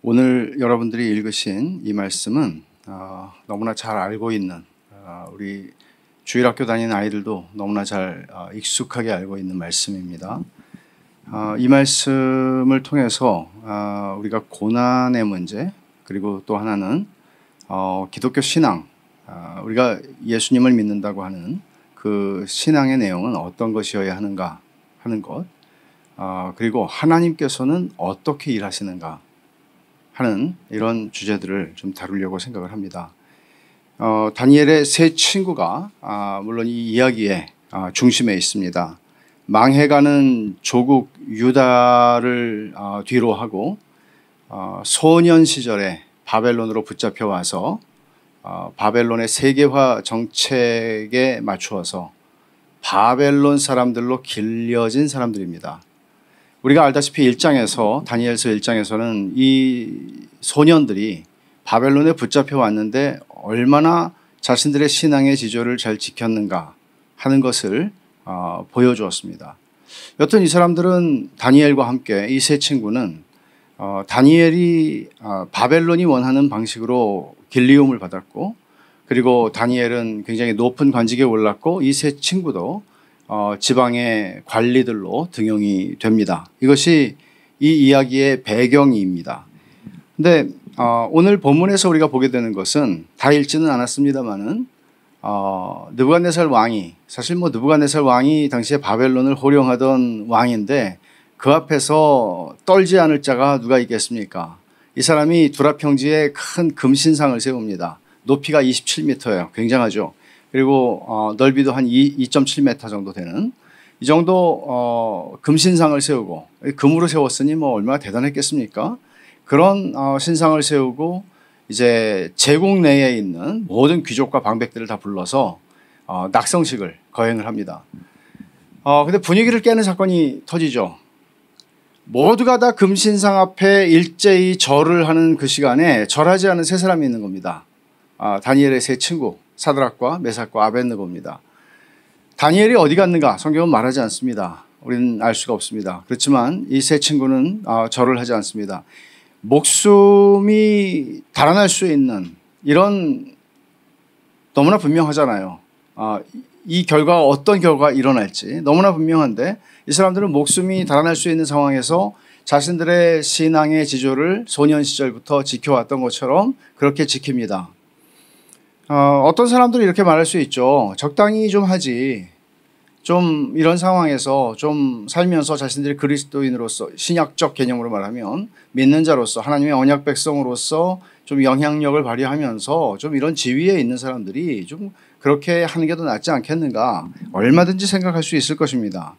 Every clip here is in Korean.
오늘 여러분들이 읽으신 이 말씀은 너무나 잘 알고 있는 우리 주일학교 다니는 아이들도 너무나 잘 익숙하게 알고 있는 말씀입니다. 이 말씀을 통해서 우리가 고난의 문제, 그리고 또 하나는 기독교 신앙, 우리가 예수님을 믿는다고 하는 그 신앙의 내용은 어떤 것이어야 하는가 하는 것, 그리고 하나님께서는 어떻게 일하시는가 하는 이런 주제들을 좀 다루려고 생각을 합니다. 다니엘의 세 친구가 물론 이 이야기의 중심에 있습니다. 망해가는 조국 유다를 뒤로 하고 소년 시절에 바벨론으로 붙잡혀 와서 바벨론의 세계화 정책에 맞추어서 바벨론 사람들로 길려진 사람들입니다. 우리가 알다시피 다니엘서 1장에서는 이 소년들이 바벨론에 붙잡혀 왔는데 얼마나 자신들의 신앙의 지조를 잘 지켰는가 하는 것을 보여주었습니다. 여튼 이 사람들은 다니엘과 함께, 이 세 친구는 다니엘이 바벨론이 원하는 방식으로 길리움을 받았고, 그리고 다니엘은 굉장히 높은 관직에 올랐고, 이 세 친구도 지방의 관리들로 등용이 됩니다. 이것이 이 이야기의 배경입니다. 근데 오늘 본문에서 우리가 보게 되는 것은, 다 읽지는 않았습니다만은 느부갓네살 왕이, 사실 느부갓네살 왕이 당시에 바벨론을 호령하던 왕인데 그 앞에서 떨지 않을 자가 누가 있겠습니까? 이 사람이 두라 평지에 큰 금신상을 세웁니다. 높이가 27m예요. 굉장하죠. 그리고 넓이도 한 2.7m 정도 되는, 이 정도 금신상을 세우고, 금으로 세웠으니 얼마나 대단했겠습니까? 그런 신상을 세우고 이제 제국 내에 있는 모든 귀족과 방백들을 다 불러서 낙성식을 거행을 합니다. 근데 분위기를 깨는 사건이 터지죠. 모두가 다 금신상 앞에 일제히 절을 하는 그 시간에 절하지 않은 세 사람이 있는 겁니다. 다니엘의 세 친구, 사드락과 메삭과 아벳느고입니다. 다니엘이 어디 갔는가 성경은 말하지 않습니다. 우리는 알 수가 없습니다. 그렇지만 이 세 친구는 절을 하지 않습니다. 목숨이 달아날 수 있는, 이런, 너무나 분명하잖아요. 이 결과가 어떤 결과가 일어날지 너무나 분명한데, 이 사람들은 목숨이 달아날 수 있는 상황에서 자신들의 신앙의 지조를 소년 시절부터 지켜왔던 것처럼 그렇게 지킵니다. 어떤 사람들은 이렇게 말할 수 있죠. 적당히 좀 하지. 좀 이런 상황에서 좀 살면서 자신들이 그리스도인으로서, 신약적 개념으로 말하면 믿는 자로서, 하나님의 언약 백성으로서 좀 영향력을 발휘하면서 좀 이런 지위에 있는 사람들이 좀 그렇게 하는 게 더 낫지 않겠는가, 얼마든지 생각할 수 있을 것입니다.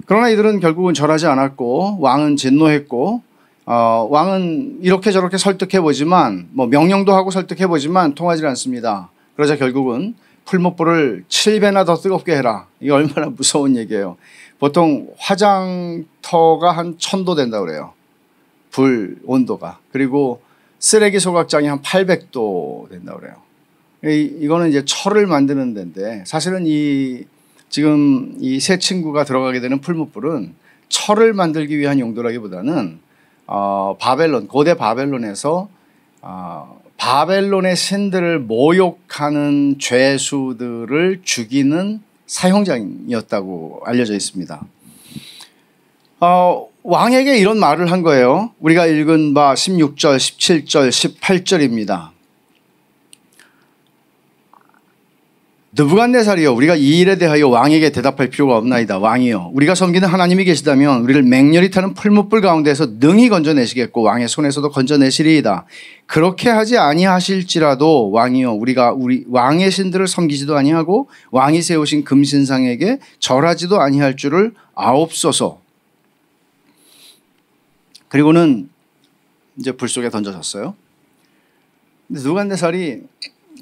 그러나 이들은 결국은 절하지 않았고, 왕은 진노했고, 왕은 이렇게 저렇게 설득해보지만, 명령도 하고 설득해보지만 통하지 않습니다. 그러자 결국은 풀무불을 7배나 더 뜨겁게 해라. 이게 얼마나 무서운 얘기예요. 보통 화장터가 한 1000도 된다고 그래요. 불 온도가. 그리고 쓰레기 소각장이 한 800도 된다고 그래요. 이거는 이제 철을 만드는 데인데, 사실은 지금 이 세 친구가 들어가게 되는 풀무불은 철을 만들기 위한 용도라기보다는 고대 바벨론에서 바벨론의 신들을 모욕하는 죄수들을 죽이는 사형장이었다고 알려져 있습니다. 왕에게 이런 말을 한 거예요. 우리가 읽은 바 16절, 17절, 18절입니다. 느부갓네살이여, 우리가 이 일에 대하여 왕에게 대답할 필요가 없나이다. 왕이여, 우리가 섬기는 하나님이 계시다면 우리를 맹렬히 타는 풀무불 가운데서 능히 건져내시겠고 왕의 손에서도 건져내시리이다. 그렇게 하지 아니하실지라도 왕이여, 우리가 우리 왕의 신들을 섬기지도 아니하고 왕이 세우신 금신상에게 절하지도 아니할 줄을 아옵소서. 그리고는 이제 불 속에 던져졌어요. 근데 느부갓네살이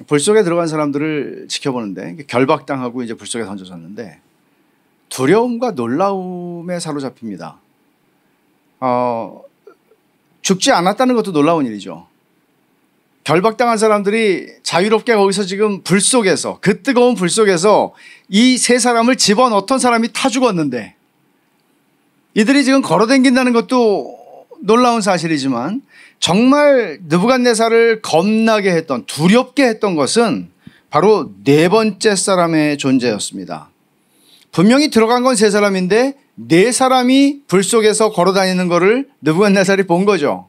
불 속에 들어간 사람들을 지켜보는데, 결박당하고 이제 불 속에 던져졌는데 두려움과 놀라움에 사로잡힙니다. 죽지 않았다는 것도 놀라운 일이죠. 결박당한 사람들이 자유롭게 거기서 지금 불 속에서, 그 뜨거운 불 속에서 이 세 사람을 집어넣던 사람이 타 죽었는데, 이들이 지금 걸어다닌다는 것도 놀라운 사실이지만 정말 느부갓네살을 겁나게 했던, 두렵게 했던 것은 바로 네 번째 사람의 존재였습니다. 분명히 들어간 건 세 사람인데 네 사람이 불 속에서 걸어 다니는 것을 느부갓네살이 본 거죠.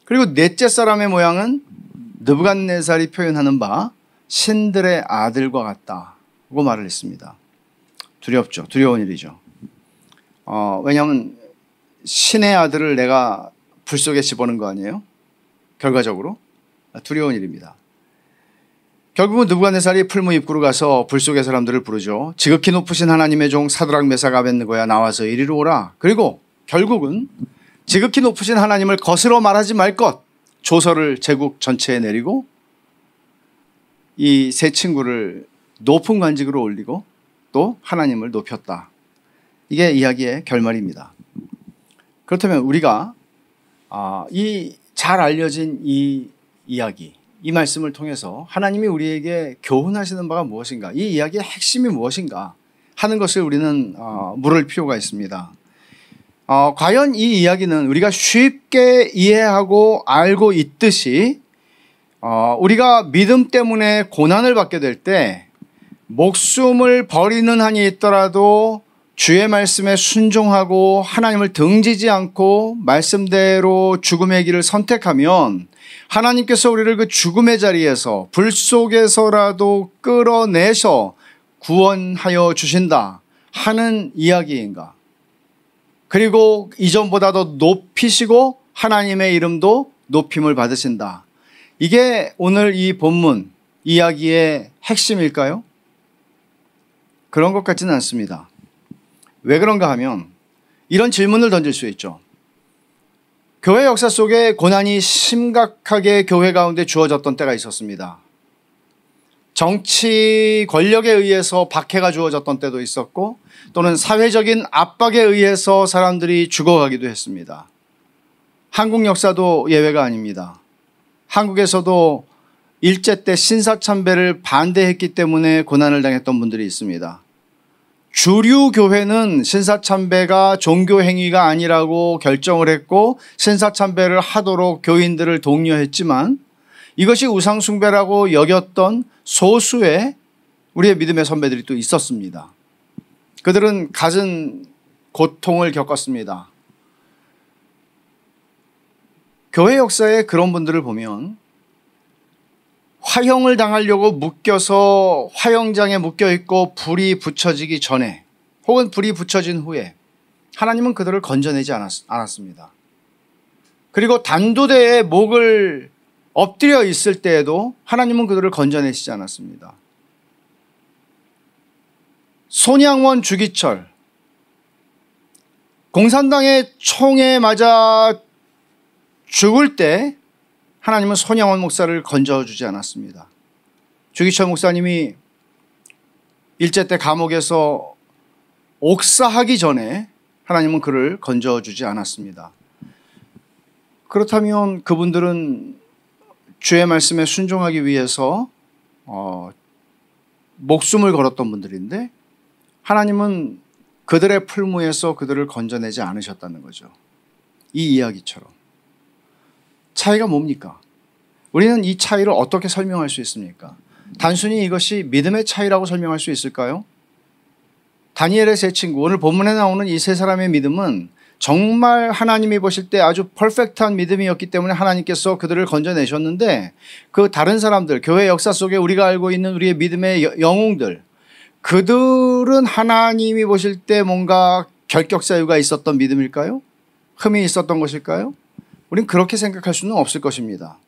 그리고 넷째 사람의 모양은 느부갓네살이 표현하는 바 신들의 아들과 같다고 말을 했습니다. 두렵죠. 두려운 일이죠. 왜냐하면 신의 아들을 내가 불 속에 집어넣은 거 아니에요? 결과적으로 두려운 일입니다. 결국은 느부갓네살이 풀무 입구로 가서 불 속의 사람들을 부르죠. 지극히 높으신 하나님의 종 사드락 메삭 아벳느고야 나와서 이리로 오라. 그리고 결국은 지극히 높으신 하나님을 거스러 말하지 말 것 조서를 제국 전체에 내리고 이 세 친구를 높은 관직으로 올리고 또 하나님을 높였다. 이게 이야기의 결말입니다. 그렇다면 우리가 이 잘 알려진 이 이야기, 이 말씀을 통해서 하나님이 우리에게 교훈하시는 바가 무엇인가, 이 이야기의 핵심이 무엇인가 하는 것을 우리는 물을 필요가 있습니다. 과연 이 이야기는 우리가 쉽게 이해하고 알고 있듯이 우리가 믿음 때문에 고난을 받게 될 때 목숨을 버리는 한이 있더라도 주의 말씀에 순종하고 하나님을 등지지 않고 말씀대로 죽음의 길을 선택하면 하나님께서 우리를 그 죽음의 자리에서 불 속에서라도 끌어내서 구원하여 주신다 하는 이야기인가? 그리고 이전보다도 높이시고 하나님의 이름도 높임을 받으신다. 이게 오늘 이 본문 이야기의 핵심일까요? 그런 것 같지는 않습니다. 왜 그런가 하면 이런 질문을 던질 수 있죠. 교회 역사 속에 고난이 심각하게 교회 가운데 주어졌던 때가 있었습니다. 정치 권력에 의해서 박해가 주어졌던 때도 있었고 또는 사회적인 압박에 의해서 사람들이 죽어가기도 했습니다. 한국 역사도 예외가 아닙니다. 한국에서도 일제 때 신사참배를 반대했기 때문에 고난을 당했던 분들이 있습니다. 주류 교회는 신사참배가 종교행위가 아니라고 결정을 했고 신사참배를 하도록 교인들을 독려했지만 이것이 우상숭배라고 여겼던 소수의 우리의 믿음의 선배들이 또 있었습니다. 그들은 갖은 고통을 겪었습니다. 교회 역사에 그런 분들을 보면 화형을 당하려고 묶여서 화형장에 묶여있고 불이 붙여지기 전에 혹은 불이 붙여진 후에 하나님은 그들을 건져내지 않았습니다. 그리고 단도대에 목을 엎드려 있을 때에도 하나님은 그들을 건져내시지 않았습니다. 손양원 주기철 공산당의 총에 맞아 죽을 때 하나님은 손양원 목사를 건져주지 않았습니다. 주기철 목사님이 일제 때 감옥에서 옥사하기 전에 하나님은 그를 건져주지 않았습니다. 그렇다면 그분들은 주의 말씀에 순종하기 위해서 목숨을 걸었던 분들인데 하나님은 그들의 풀무에서 그들을 건져내지 않으셨다는 거죠. 이 이야기처럼. 차이가 뭡니까? 우리는 이 차이를 어떻게 설명할 수 있습니까? 단순히 이것이 믿음의 차이라고 설명할 수 있을까요? 다니엘의 세 친구, 오늘 본문에 나오는 이 세 사람의 믿음은 정말 하나님이 보실 때 아주 퍼펙트한 믿음이었기 때문에 하나님께서 그들을 건져내셨는데 그 다른 사람들, 교회 역사 속에 우리가 알고 있는 우리의 믿음의 영웅들, 그들은 하나님이 보실 때 뭔가 결격사유가 있었던 믿음일까요? 흠이 있었던 것일까요? 우리는 그렇게 생각할 수는 없을 것입니다.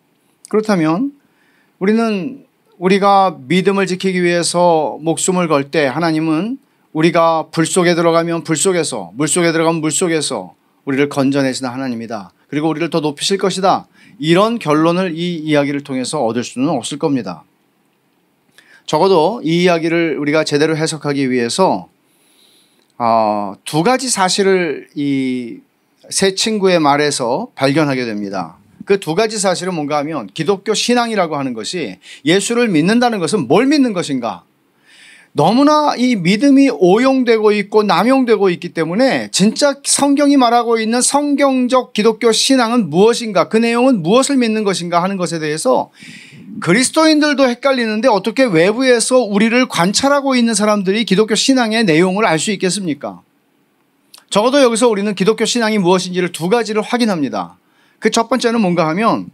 그렇다면 우리는 우리가 믿음을 지키기 위해서 목숨을 걸 때 하나님은 우리가 불 속에 들어가면 불 속에서, 물 속에 들어가면 물 속에서 우리를 건져내시는 하나님이다. 그리고 우리를 더 높이실 것이다. 이런 결론을 이 이야기를 통해서 얻을 수는 없을 겁니다. 적어도 이 이야기를 우리가 제대로 해석하기 위해서 두 가지 사실을 이 세 친구의 말에서 발견하게 됩니다. 그 두 가지 사실은 뭔가 하면 기독교 신앙이라고 하는 것이 예수를 믿는다는 것은 뭘 믿는 것인가? 너무나 이 믿음이 오용되고 있고 남용되고 있기 때문에 진짜 성경이 말하고 있는 성경적 기독교 신앙은 무엇인가, 그 내용은 무엇을 믿는 것인가 하는 것에 대해서 그리스도인들도 헷갈리는데 어떻게 외부에서 우리를 관찰하고 있는 사람들이 기독교 신앙의 내용을 알 수 있겠습니까? 적어도 여기서 우리는 기독교 신앙이 무엇인지를 두 가지를 확인합니다. 그 첫 번째는 뭔가 하면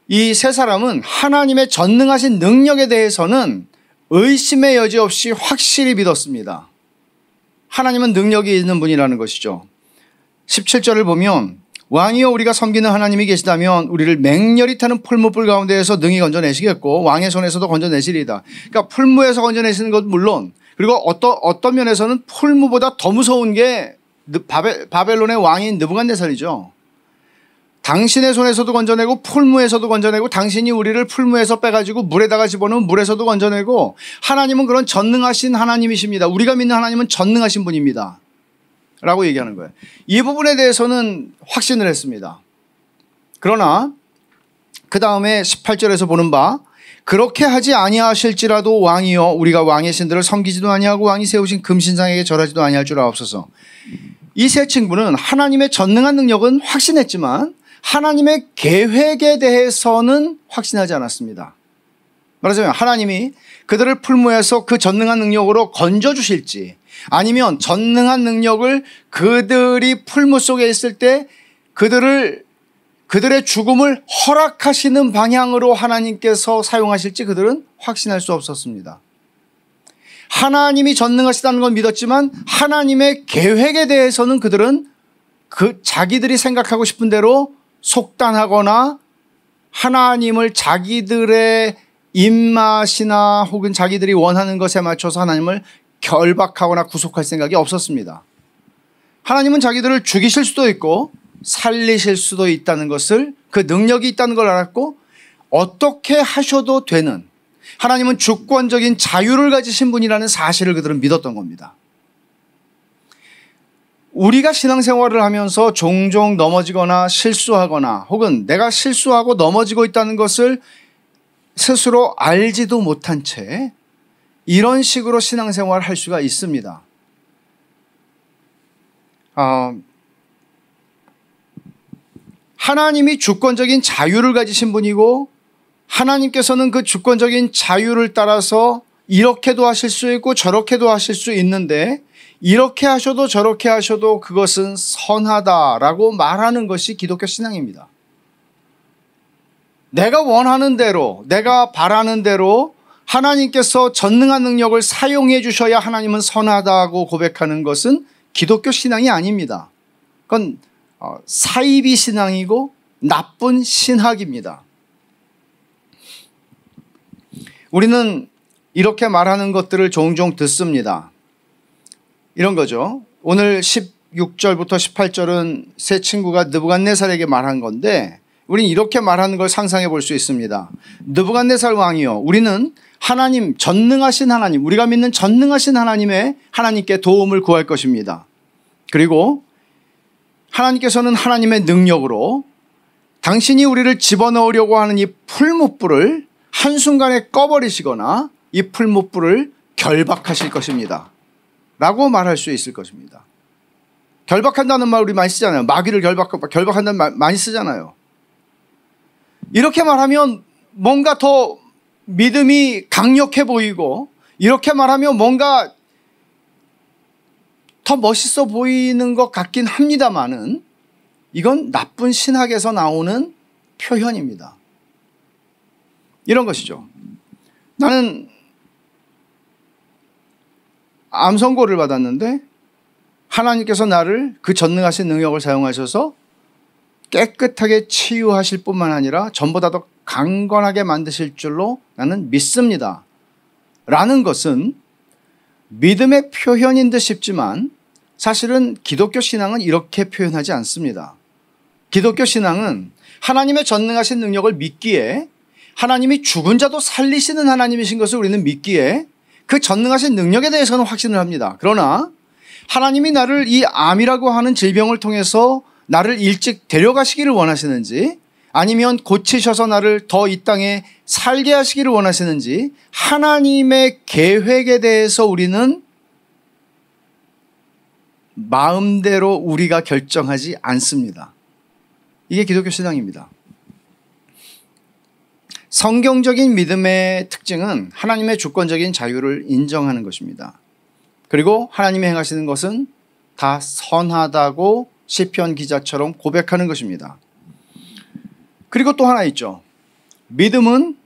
이 세 사람은 하나님의 전능하신 능력에 대해서는 의심의 여지 없이 확실히 믿었습니다. 하나님은 능력이 있는 분이라는 것이죠. 17절을 보면 왕이여 우리가 섬기는 하나님이 계시다면 우리를 맹렬히 타는 풀무불 가운데에서 능히 건져내시겠고 왕의 손에서도 건져내시리이다. 그러니까 풀무에서 건져내시는 것 물론, 그리고 어떤 면에서는 풀무보다 더 무서운 게 바벨론의 왕인 느부갓네살이죠. 당신의 손에서도 건져내고 풀무에서도 건져내고 당신이 우리를 풀무에서 빼가지고 물에다가 집어넣으면 물에서도 건져내고, 하나님은 그런 전능하신 하나님이십니다. 우리가 믿는 하나님은 전능하신 분입니다 라고 얘기하는 거예요. 이 부분에 대해서는 확신을 했습니다. 그러나 그 다음에 18절에서 보는 바 그렇게 하지 아니하실지라도 왕이여 우리가 왕의 신들을 섬기지도 아니하고 왕이 세우신 금신상에게 절하지도 아니할 줄 아옵소서. 이 세 친구는 하나님의 전능한 능력은 확신했지만 하나님의 계획에 대해서는 확신하지 않았습니다. 말하자면 하나님이 그들을 풀무에서 그 전능한 능력으로 건져주실지, 아니면 전능한 능력을 그들이 풀무 속에 있을 때 그들의 죽음을 허락하시는 방향으로 하나님께서 사용하실지 그들은 확신할 수 없었습니다. 하나님이 전능하시다는 건 믿었지만 하나님의 계획에 대해서는 그들은 그 자기들이 생각하고 싶은 대로 속단하거나 하나님을 자기들의 입맛이나 혹은 자기들이 원하는 것에 맞춰서 하나님을 결박하거나 구속할 생각이 없었습니다. 하나님은 자기들을 죽이실 수도 있고 살리실 수도 있다는 것을, 그 능력이 있다는 걸 알았고 어떻게 하셔도 되는, 하나님은 주권적인 자유를 가지신 분이라는 사실을 그들은 믿었던 겁니다. 우리가 신앙생활을 하면서 종종 넘어지거나 실수하거나 혹은 내가 실수하고 넘어지고 있다는 것을 스스로 알지도 못한 채 이런 식으로 신앙생활을 할 수가 있습니다. 하나님이 주권적인 자유를 가지신 분이고 하나님께서는 그 주권적인 자유를 따라서 이렇게도 하실 수 있고 저렇게도 하실 수 있는데 이렇게 하셔도 저렇게 하셔도 그것은 선하다라고 말하는 것이 기독교 신앙입니다. 내가 원하는 대로, 내가 바라는 대로 하나님께서 전능한 능력을 사용해 주셔야 하나님은 선하다고 고백하는 것은 기독교 신앙이 아닙니다. 그건 사이비 신앙이고 나쁜 신학입니다. 우리는 이렇게 말하는 것들을 종종 듣습니다. 이런 거죠. 오늘 16절부터 18절은 세 친구가 느부갓네살에게 말한 건데 우리는 이렇게 말하는 걸 상상해 볼 수 있습니다. 느부갓네살 왕이요, 우리는 하나님, 전능하신 하나님, 우리가 믿는 전능하신 하나님께 도움을 구할 것입니다. 그리고 하나님께서는 하나님의 능력으로 당신이 우리를 집어넣으려고 하는 이 풀무불을 한순간에 꺼버리시거나 이 풀무불을 결박하실 것입니다 라고 말할 수 있을 것입니다. 결박한다는 말 우리 많이 쓰잖아요. 마귀를 결박한다는 말 많이 쓰잖아요. 이렇게 말하면 뭔가 더 믿음이 강력해 보이고, 이렇게 말하면 뭔가 더 멋있어 보이는 것 같긴 합니다만은 이건 나쁜 신학에서 나오는 표현입니다. 이런 것이죠. 나는 암 선고를 받았는데 하나님께서 나를 그 전능하신 능력을 사용하셔서 깨끗하게 치유하실 뿐만 아니라 전보다 더 강건하게 만드실 줄로 나는 믿습니다 라는 것은 믿음의 표현인 듯 싶지만 사실은 기독교 신앙은 이렇게 표현하지 않습니다. 기독교 신앙은 하나님의 전능하신 능력을 믿기에, 하나님이 죽은 자도 살리시는 하나님이신 것을 우리는 믿기에 그 전능하신 능력에 대해서는 확신을 합니다. 그러나 하나님이 나를 이 암이라고 하는 질병을 통해서 나를 일찍 데려가시기를 원하시는지, 아니면 고치셔서 나를 더 이 땅에 살게 하시기를 원하시는지 하나님의 계획에 대해서 우리는 마음대로 우리가 결정하지 않습니다. 이게 기독교 신앙입니다. 성경적인 믿음의 특징은 하나님의 주권적인 자유를 인정하는 것입니다. 그리고 하나님이 행하시는 것은 다 선하다고 시편 기자처럼 고백하는 것입니다. 그리고 또 하나 있죠. 믿음은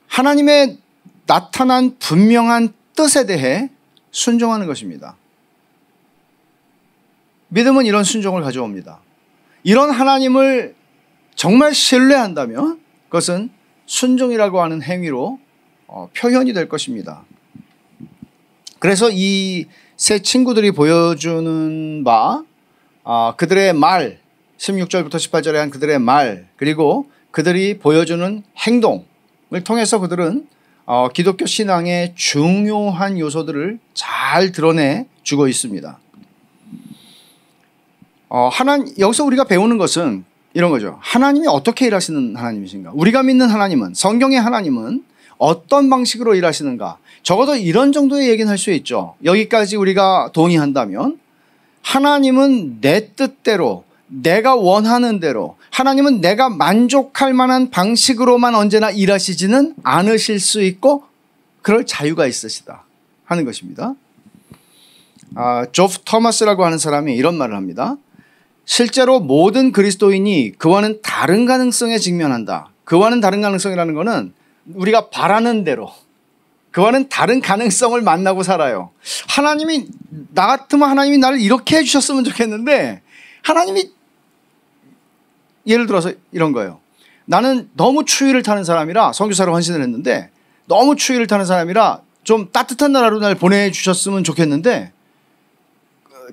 하나님의 나타난 분명한 뜻에 대해 순종하는 것입니다. 믿음은 이런 순종을 가져옵니다. 이런 하나님을 정말 신뢰한다면 그것은 순종이라고 하는 행위로 표현이 될 것입니다. 그래서 이 세 친구들이 보여주는 바 그들의 말 16절부터 18절에 한 그들의 말 그리고 그들이 보여주는 행동을 통해서 그들은 기독교 신앙의 중요한 요소들을 잘 드러내 주고 있습니다. 여기서 우리가 배우는 것은 이런 거죠. 하나님이 어떻게 일하시는 하나님이신가? 우리가 믿는 하나님은, 성경의 하나님은 어떤 방식으로 일하시는가? 적어도 이런 정도의 얘기는 할 수 있죠. 여기까지 우리가 동의한다면 하나님은 내 뜻대로 내가 원하는 대로 하나님은 내가 만족할 만한 방식으로만 언제나 일하시지는 않으실 수 있고 그럴 자유가 있으시다 하는 것입니다. 조프 토마스라고 하는 사람이 이런 말을 합니다. 실제로 모든 그리스도인이 그와는 다른 가능성에 직면한다. 그와는 다른 가능성이라는 것은 우리가 바라는 대로 그와는 다른 가능성을 만나고 살아요. 하나님이 나 같으면 하나님이 나를 이렇게 해주셨으면 좋겠는데 하나님이 예를 들어서 이런 거예요. 나는 너무 추위를 타는 사람이라 선교사로 헌신을 했는데 너무 추위를 타는 사람이라 좀 따뜻한 나라로 날 보내주셨으면 좋겠는데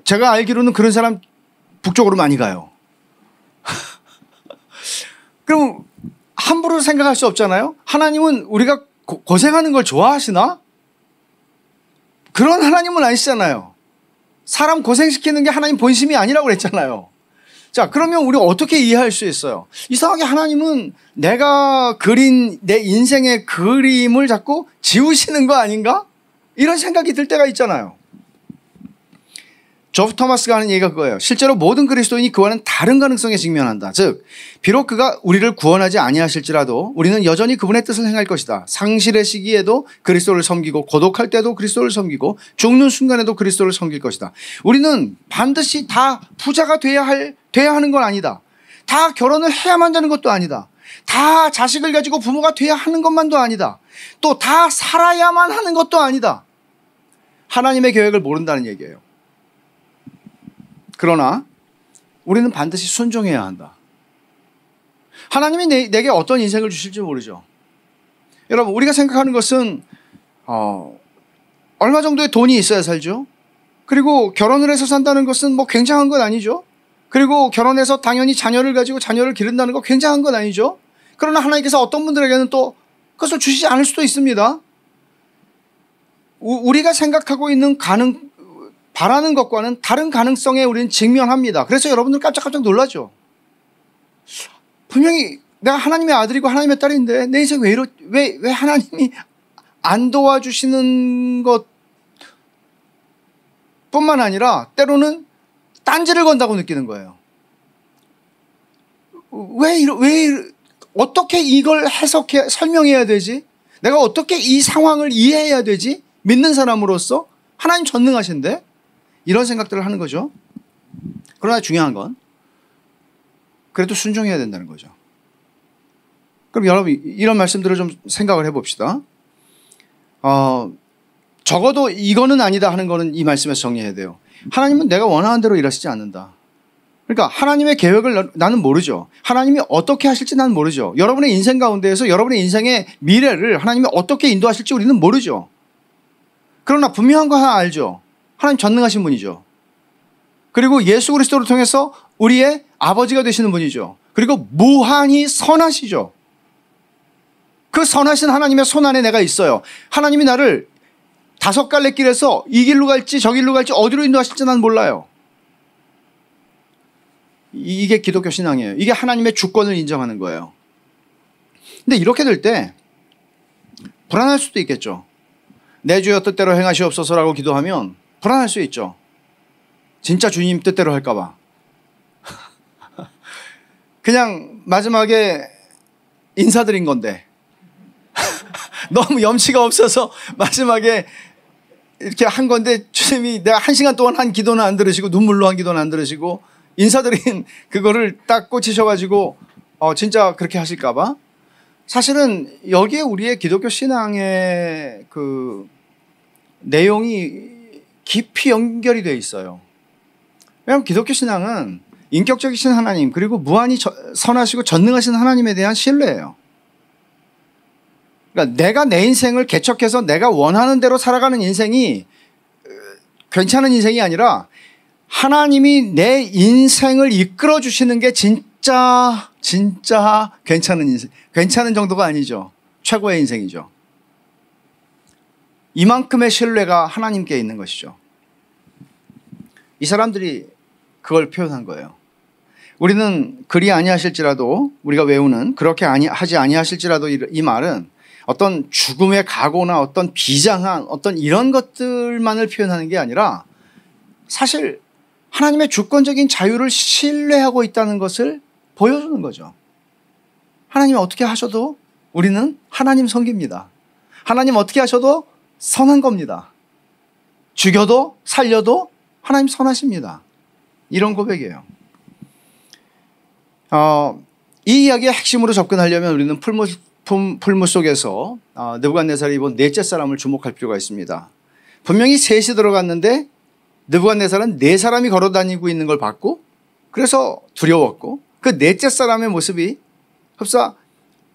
제가 알기로는 그런 사람 북쪽으로 많이 가요. 그럼 함부로 생각할 수 없잖아요. 하나님은 우리가 고생하는 걸 좋아하시나? 그런 하나님은 아니시잖아요. 사람 고생시키는 게 하나님 본심이 아니라고 그랬잖아요. 자, 그러면 우리가 어떻게 이해할 수 있어요? 이상하게 하나님은 내가 그린 내 인생의 그림을 자꾸 지우시는 거 아닌가? 이런 생각이 들 때가 있잖아요. 조프 토마스가 하는 얘기가 그거예요. 실제로 모든 그리스도인이 그와는 다른 가능성에 직면한다. 즉 비록 그가 우리를 구원하지 아니하실지라도 우리는 여전히 그분의 뜻을 행할 것이다. 상실의 시기에도 그리스도를 섬기고 고독할 때도 그리스도를 섬기고 죽는 순간에도 그리스도를 섬길 것이다. 우리는 반드시 다 부자가 돼야 하는 건 아니다. 다 결혼을 해야만 되는 것도 아니다. 다 자식을 가지고 부모가 돼야 하는 것만도 아니다. 또 다 살아야만 하는 것도 아니다. 하나님의 계획을 모른다는 얘기예요. 그러나 우리는 반드시 순종해야 한다. 하나님이 내게 어떤 인생을 주실지 모르죠. 여러분 우리가 생각하는 것은 얼마 정도의 돈이 있어야 살죠. 그리고 결혼을 해서 산다는 것은 뭐 굉장한 건 아니죠. 그리고 결혼해서 당연히 자녀를 가지고 자녀를 기른다는 거 굉장한 건 아니죠. 그러나 하나님께서 어떤 분들에게는 또 그것을 주시지 않을 수도 있습니다. 우리가 생각하고 있는 바라는 것과는 다른 가능성에 우리는 직면합니다. 그래서 여러분들 깜짝깜짝 놀라죠. 분명히 내가 하나님의 아들이고 하나님의 딸인데 내 인생 왜 하나님이 안 도와주시는 것 뿐만 아니라 때로는 딴지를 건다고 느끼는 거예요. 어떻게 이걸 설명해야 되지? 내가 어떻게 이 상황을 이해해야 되지? 믿는 사람으로서 하나님 전능하신데? 이런 생각들을 하는 거죠. 그러나 중요한 건 그래도 순종해야 된다는 거죠. 그럼 여러분 이런 말씀들을 좀 생각을 해봅시다. 적어도 이거는 아니다 하는 거는 이 말씀에서 정리해야 돼요. 하나님은 내가 원하는 대로 일하시지 않는다. 그러니까 하나님의 계획을 나는 모르죠. 하나님이 어떻게 하실지 나는 모르죠. 여러분의 인생 가운데에서 여러분의 인생의 미래를 하나님이 어떻게 인도하실지 우리는 모르죠. 그러나 분명한 거 하나 알죠. 하나님 전능하신 분이죠. 그리고 예수 그리스도를 통해서 우리의 아버지가 되시는 분이죠. 그리고 무한히 선하시죠. 그 선하신 하나님의 손 안에 내가 있어요. 하나님이 나를 5갈래 길에서 이 길로 갈지 저 길로 갈지 어디로 인도하실지 난 몰라요. 이게 기독교 신앙이에요. 이게 하나님의 주권을 인정하는 거예요. 근데 이렇게 될 때 불안할 수도 있겠죠. 내 주여 뜻대로 행하시옵소서라고 기도하면 불안할 수 있죠. 진짜 주님 뜻대로 할까 봐. 그냥 마지막에 인사드린 건데 너무 염치가 없어서 마지막에 이렇게 한 건데 주님이 내가 1시간 동안 한 기도는 안 들으시고 눈물로 한 기도는 안 들으시고 인사드린 그거를 딱 꽂히셔가지고 진짜 그렇게 하실까 봐. 사실은 여기에 우리의 기독교 신앙의 그 내용이 깊이 연결이 되어 있어요. 왜냐하면 기독교 신앙은 인격적이신 하나님 그리고 무한히 선하시고 전능하신 하나님에 대한 신뢰예요. 그러니까 내가 내 인생을 개척해서 내가 원하는 대로 살아가는 인생이 괜찮은 인생이 아니라 하나님이 내 인생을 이끌어 주시는 게 진짜 괜찮은 인생. 괜찮은 정도가 아니죠. 최고의 인생이죠. 이만큼의 신뢰가 하나님께 있는 것이죠. 이 사람들이 그걸 표현한 거예요. 우리는 그리 아니하실지라도 우리가 외우는 그렇게 하지 아니하실지라도 이 말은 어떤 죽음의 각오나 어떤 비장한 어떤 이런 것들만을 표현하는 게 아니라 사실 하나님의 주권적인 자유를 신뢰하고 있다는 것을 보여주는 거죠. 하나님 어떻게 하셔도 우리는 하나님 섬깁니다. 하나님 어떻게 하셔도 선한 겁니다. 죽여도 살려도 하나님 선하십니다. 이런 고백이에요. 이 이야기의 핵심으로 접근하려면 우리는 풀무 속에서 느부갓네살이 입은 넷째 사람을 주목할 필요가 있습니다. 분명히 셋이 들어갔는데 느부갓네살은 네 사람이 걸어다니고 있는 걸 봤고 그래서 두려웠고 그 넷째 사람의 모습이 흡사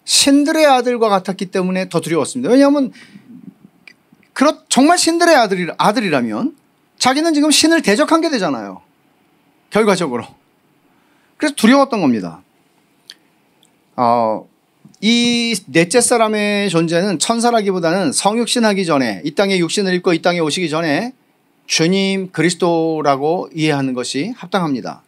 신들의 아들과 같았기 때문에 더 두려웠습니다. 왜냐하면 정말 신들의 아들이라면 자기는 지금 신을 대적한 게 되잖아요. 결과적으로. 그래서 두려웠던 겁니다. 이 넷째 사람의 존재는 천사라기보다는 성육신하기 전에 이 땅에 육신을 입고 이 땅에 오시기 전에 주님 그리스도라고 이해하는 것이 합당합니다.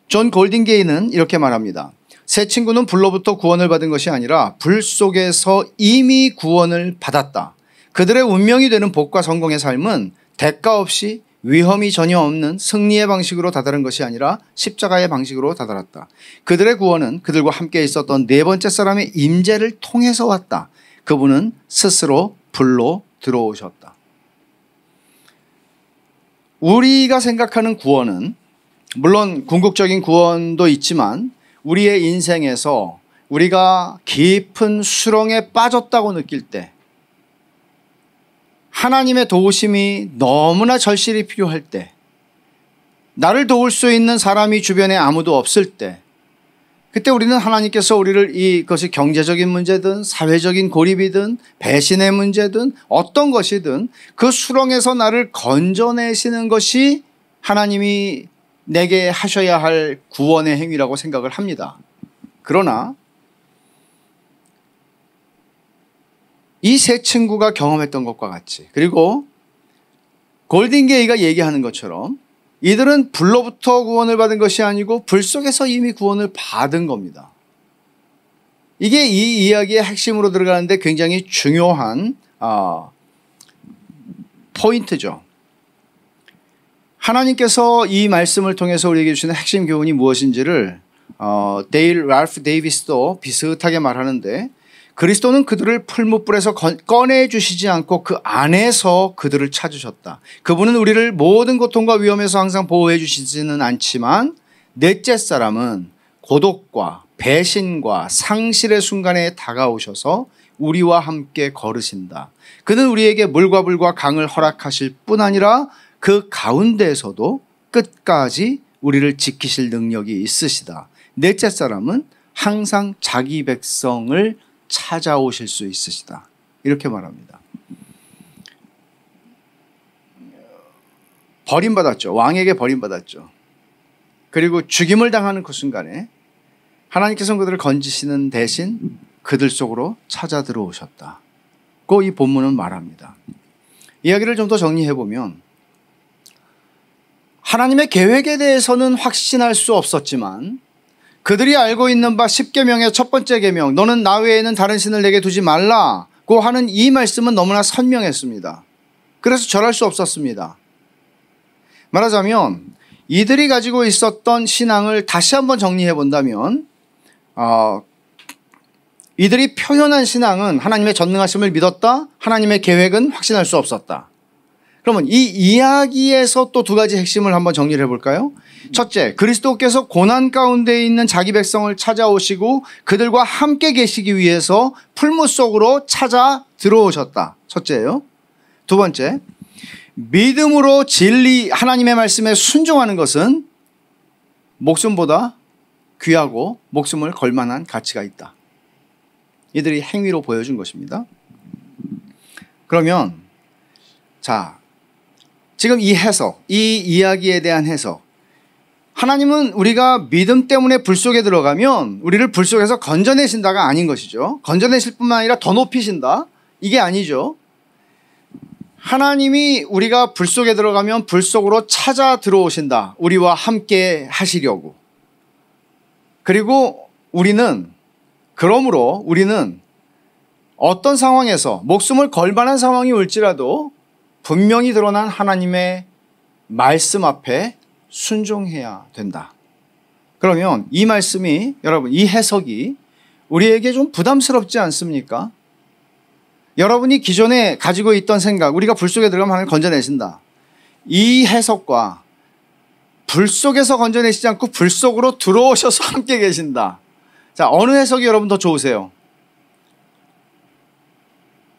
존 골딩게이는 이렇게 말합니다. 세 친구는 불로부터 구원을 받은 것이 아니라 불 속에서 이미 구원을 받았다. 그들의 운명이 되는 복과 성공의 삶은 대가 없이 위험이 전혀 없는 승리의 방식으로 다다른 것이 아니라 십자가의 방식으로 다다랐다. 그들의 구원은 그들과 함께 있었던 네 번째 사람의 임재를 통해서 왔다. 그분은 스스로 불로 들어오셨다. 우리가 생각하는 구원은 물론 궁극적인 구원도 있지만 우리의 인생에서 우리가 깊은 수렁에 빠졌다고 느낄 때 하나님의 도우심이 너무나 절실히 필요할 때 나를 도울 수 있는 사람이 주변에 아무도 없을 때 그때 우리는 하나님께서 우리를 이것이 경제적인 문제든 사회적인 고립이든 배신의 문제든 어떤 것이든 그 수렁에서 나를 건져내시는 것이 하나님이 내게 하셔야 할 구원의 행위라고 생각을 합니다. 그러나 이 세 친구가 경험했던 것과 같이 그리고 골딩게이가 얘기하는 것처럼 이들은 불로부터 구원을 받은 것이 아니고 불 속에서 이미 구원을 받은 겁니다. 이게 이 이야기의 핵심으로 들어가는데 굉장히 중요한 포인트죠. 하나님께서 이 말씀을 통해서 우리에게 주시는 핵심 교훈이 무엇인지를 데일 랄프 데이비스도 비슷하게 말하는데 그리스도는 그들을 풀무불에서 꺼내주시지 않고 그 안에서 그들을 찾으셨다. 그분은 우리를 모든 고통과 위험에서 항상 보호해 주시지는 않지만 넷째 사람은 고독과 배신과 상실의 순간에 다가오셔서 우리와 함께 걸으신다. 그는 우리에게 물과 불과 강을 허락하실 뿐 아니라 그 가운데에서도 끝까지 우리를 지키실 능력이 있으시다. 넷째 사람은 항상 자기 백성을 찾아오실 수 있으시다. 이렇게 말합니다. 버림받았죠. 왕에게 버림받았죠. 그리고 죽임을 당하는 그 순간에 하나님께서는 그들을 건지시는 대신 그들 속으로 찾아 들어오셨다. 고 이 본문은 말합니다. 이야기를 좀 더 정리해 보면 하나님의 계획에 대해서는 확신할 수 없었지만 그들이 알고 있는 바 10계명의 첫 번째 계명, 너는 나 외에는 다른 신을 내게 두지 말라고 하는 이 말씀은 너무나 선명했습니다. 그래서 절할 수 없었습니다. 말하자면 이들이 가지고 있었던 신앙을 다시 한번 정리해 본다면 이들이 표현한 신앙은 하나님의 전능하심을 믿었다. 하나님의 계획은 확신할 수 없었다. 그러면 이 이야기에서 또 두 가지 핵심을 한번 정리를 해볼까요? 첫째, 그리스도께서 고난 가운데 있는 자기 백성을 찾아오시고 그들과 함께 계시기 위해서 풀무 속으로 찾아 들어오셨다. 첫째예요. 두 번째, 믿음으로 진리 하나님의 말씀에 순종하는 것은 목숨보다 귀하고 목숨을 걸 만한 가치가 있다. 이들이 행위로 보여준 것입니다. 그러면 자, 지금 이 해석, 이 이야기에 대한 해석, 하나님은 우리가 믿음 때문에 불 속에 들어가면 우리를 불 속에서 건져내신다가 아닌 것이죠. 건져내실 뿐만 아니라 더 높이신다, 이게 아니죠. 하나님이 우리가 불 속에 들어가면 불 속으로 찾아 들어오신다. 우리와 함께 하시려고. 그리고 그러므로 우리는 어떤 상황에서 목숨을 걸 만한 상황이 올지라도 분명히 드러난 하나님의 말씀 앞에 순종해야 된다. 그러면 이 말씀이, 여러분, 이 해석이 우리에게 좀 부담스럽지 않습니까? 여러분이 기존에 가지고 있던 생각, 우리가 불 속에 들어가면 하나님 건져내신다, 이 해석과 불 속에서 건져내시지 않고 불 속으로 들어오셔서 함께 계신다. 자, 어느 해석이 여러분 더 좋으세요?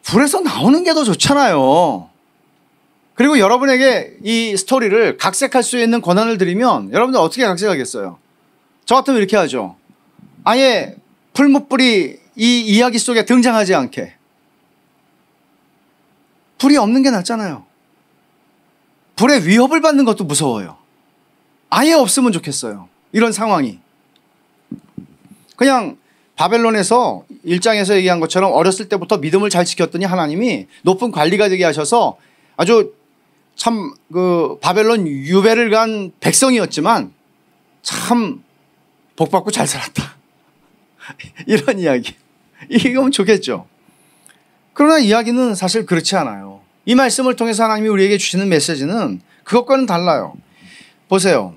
불에서 나오는 게 더 좋잖아요. 그리고 여러분에게 이 스토리를 각색할 수 있는 권한을 드리면 여러분들 어떻게 각색하겠어요? 저 같으면 이렇게 하죠. 아예 풀무불이 이 이야기 속에 등장하지 않게. 불이 없는 게 낫잖아요. 불의 위협을 받는 것도 무서워요. 아예 없으면 좋겠어요. 이런 상황이. 그냥 바벨론에서 1장에서 얘기한 것처럼 어렸을 때부터 믿음을 잘 지켰더니 하나님이 높은 관리가 되게 하셔서 아주 참 바벨론 유배를 간 백성이었지만 참 복받고 잘 살았다. 이런 이야기. 이거면 좋겠죠. 그러나 이야기는 사실 그렇지 않아요. 이 말씀을 통해서 하나님이 우리에게 주시는 메시지는 그것과는 달라요. 보세요.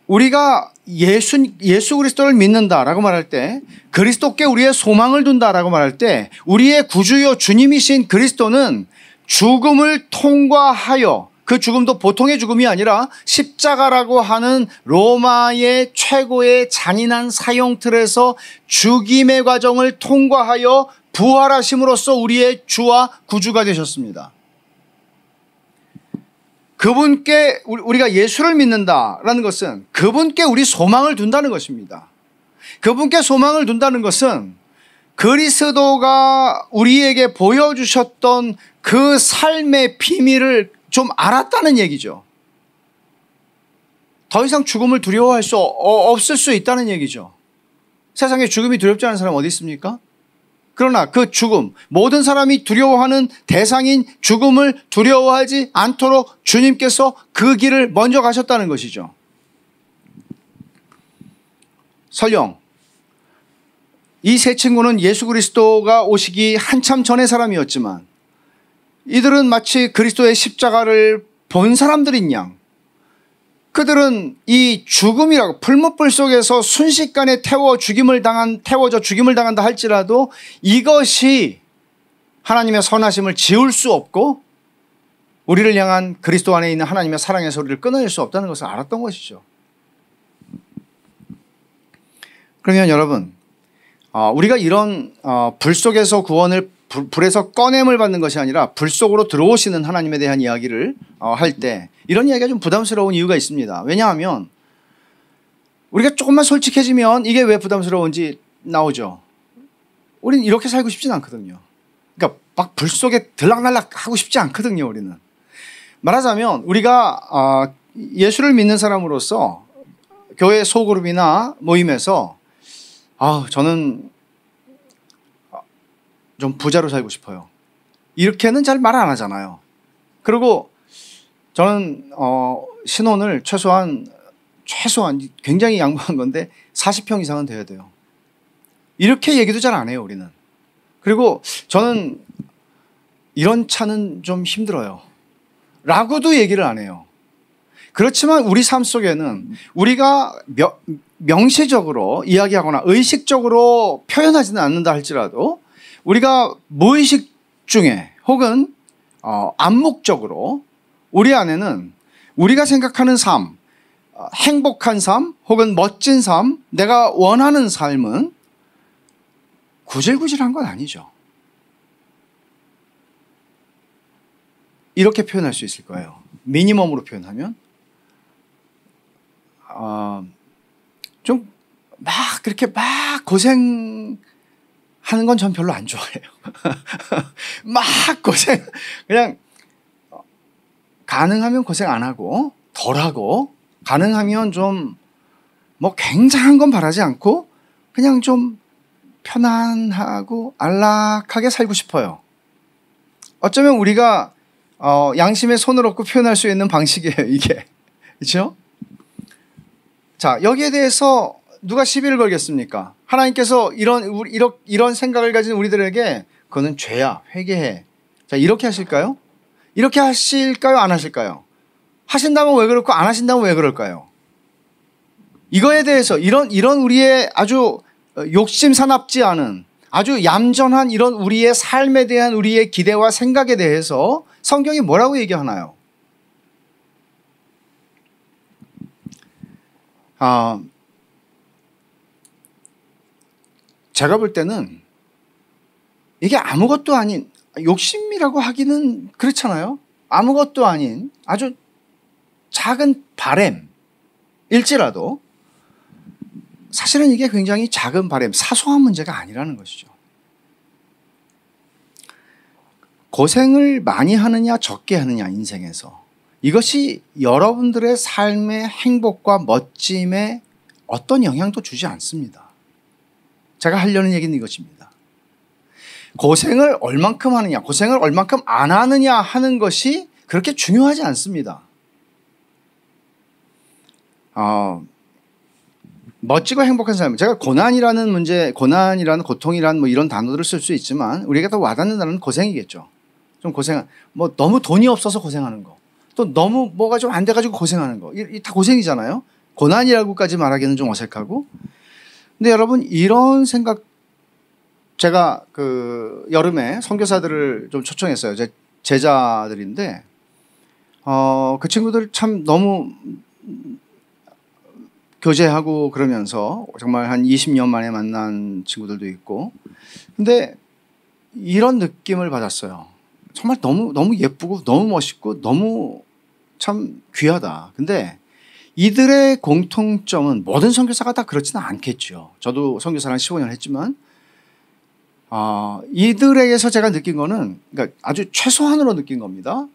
우리가 예수 그리스도를 믿는다라고 말할 때, 그리스도께 우리의 소망을 둔다라고 말할 때, 우리의 구주요 주님이신 그리스도는 죽음을 통과하여, 그 죽음도 보통의 죽음이 아니라 십자가라고 하는 로마의 최고의 잔인한 사형 틀에서 죽임의 과정을 통과하여 부활하심으로써 우리의 주와 구주가 되셨습니다. 그분께 우리가 예수를 믿는다라는 것은 그분께 우리 소망을 둔다는 것입니다. 그분께 소망을 둔다는 것은 그리스도가 우리에게 보여주셨던 그 삶의 비밀을 좀 알았다는 얘기죠. 더 이상 죽음을 두려워할 수 없을 수 있다는 얘기죠. 세상에 죽음이 두렵지 않은 사람 어디 있습니까? 그러나 그 죽음, 모든 사람이 두려워하는 대상인 죽음을 두려워하지 않도록 주님께서 그 길을 먼저 가셨다는 것이죠. 설령 이 세 친구는 예수 그리스도가 오시기 한참 전의 사람이었지만 이들은 마치 그리스도의 십자가를 본 사람들인 양, 그들은 이 죽음이라고 풀무불 속에서 순식간에 태워져 죽임을 당한다 할지라도 이것이 하나님의 선하심을 지울 수 없고 우리를 향한 그리스도 안에 있는 하나님의 사랑의 소리를 끊어낼 수 없다는 것을 알았던 것이죠. 그러면 여러분, 우리가 이런 불 속에서 구원을 불에서 꺼냄을 받는 것이 아니라 불 속으로 들어오시는 하나님에 대한 이야기를 할 때 이런 이야기가 좀 부담스러운 이유가 있습니다. 왜냐하면 우리가 조금만 솔직해지면 이게 왜 부담스러운지 나오죠. 우리는 이렇게 살고 싶진 않거든요. 그러니까 막 불 속에 들락날락 하고 싶지 않거든요. 우리는. 말하자면 우리가 예수를 믿는 사람으로서 교회 소그룹이나 모임에서 저는 좀 부자로 살고 싶어요, 이렇게는 잘 말 안 하잖아요. 그리고 저는 신혼을 최소한 굉장히 양보한 건데 40평 이상은 돼야 돼요. 이렇게 얘기도 잘 안 해요, 우리는. 그리고 저는 이런 차는 좀 힘들어요 라고도 얘기를 안 해요. 그렇지만 우리 삶 속에는 우리가 명시적으로 이야기하거나 의식적으로 표현하지는 않는다 할지라도 우리가 무의식 중에 혹은 암묵적으로 우리 안에는 우리가 생각하는 삶, 행복한 삶 혹은 멋진 삶, 내가 원하는 삶은 구질구질한 건 아니죠. 이렇게 표현할 수 있을 거예요. 미니멈으로 표현하면 좀 막 그렇게 막 고생하는 건 전 별로 안 좋아해요. 막 고생, 그냥 가능하면 고생 안 하고 덜하고 가능하면 좀 뭐 굉장한 건 바라지 않고 그냥 좀 편안하고 안락하게 살고 싶어요. 어쩌면 우리가 양심에 손을 얹고 표현할 수 있는 방식이에요, 이게. 그렇죠? 자, 여기에 대해서 누가 시비를 걸겠습니까? 하나님께서 이런 생각을 가진 우리들에게 그거는 죄야, 회개해. 자, 이렇게 하실까요? 이렇게 하실까요? 안 하실까요? 하신다면 왜 그렇고 안 하신다면 왜 그럴까요? 이거에 대해서 이런 우리의 아주 욕심 사납지 않은 아주 얌전한 이런 우리의 삶에 대한 우리의 기대와 생각에 대해서 성경이 뭐라고 얘기하나요? 제가 볼 때는 이게 아무것도 아닌, 욕심이라고 하기는 그렇잖아요. 아무것도 아닌 아주 작은 바램일지라도 사실은 이게 굉장히 작은 바램, 사소한 문제가 아니라는 것이죠. 고생을 많이 하느냐 적게 하느냐 인생에서, 이것이 여러분들의 삶의 행복과 멋짐에 어떤 영향도 주지 않습니다. 제가 하려는 얘기는 이것입니다. 고생을 얼만큼 하느냐, 고생을 얼만큼 안 하느냐 하는 것이 그렇게 중요하지 않습니다. 멋지고 행복한 삶, 제가 고난이라는 문제, 고난이라는 고통이라는 뭐 이런 단어들을 쓸 수 있지만 우리가 더 와닿는 단어는 고생이겠죠. 좀 뭐 너무 돈이 없어서 고생하는 거, 또 너무 뭐가 좀 안 돼가지고 고생하는 거, 이 다 고생이잖아요. 고난이라고까지 말하기는 좀 어색하고. 근데 여러분, 이런 생각, 제가 그 여름에 선교사들을 좀 초청했어요. 제 제자들인데 그 친구들 참 너무 교제하고 그러면서 정말 한 20년 만에 만난 친구들도 있고, 근데 이런 느낌을 받았어요. 정말 너무 예쁘고 너무 멋있고 너무 참 귀하다. 근데 이들의 공통점은, 모든 선교사가 다 그렇지는 않겠죠. 저도 선교사를 한 15년 했지만 이들에게서 제가 느낀 거는, 그러니까 아주 최소한으로 느낀 겁니다.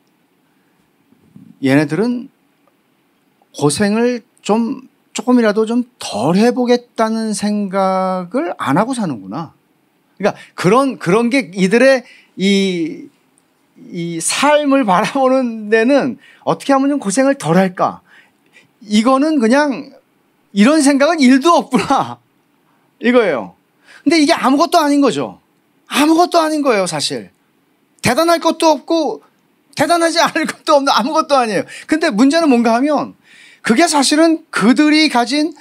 얘네들은 고생을 조금이라도 좀 덜 해보겠다는 생각을 안 하고 사는구나. 그러니까 그런 게 이들의 이 삶을 바라보는 데는 어떻게 하면 좀 고생을 덜 할까? 이거는 그냥 이런 생각은 1도 없구나. 이거예요. 근데 이게 아무것도 아닌 거죠. 아무것도 아닌 거예요, 사실. 대단할 것도 없고 대단하지 않을 것도 없는 아무것도 아니에요. 근데 문제는 뭔가 하면, 그게 사실은 그들이 가진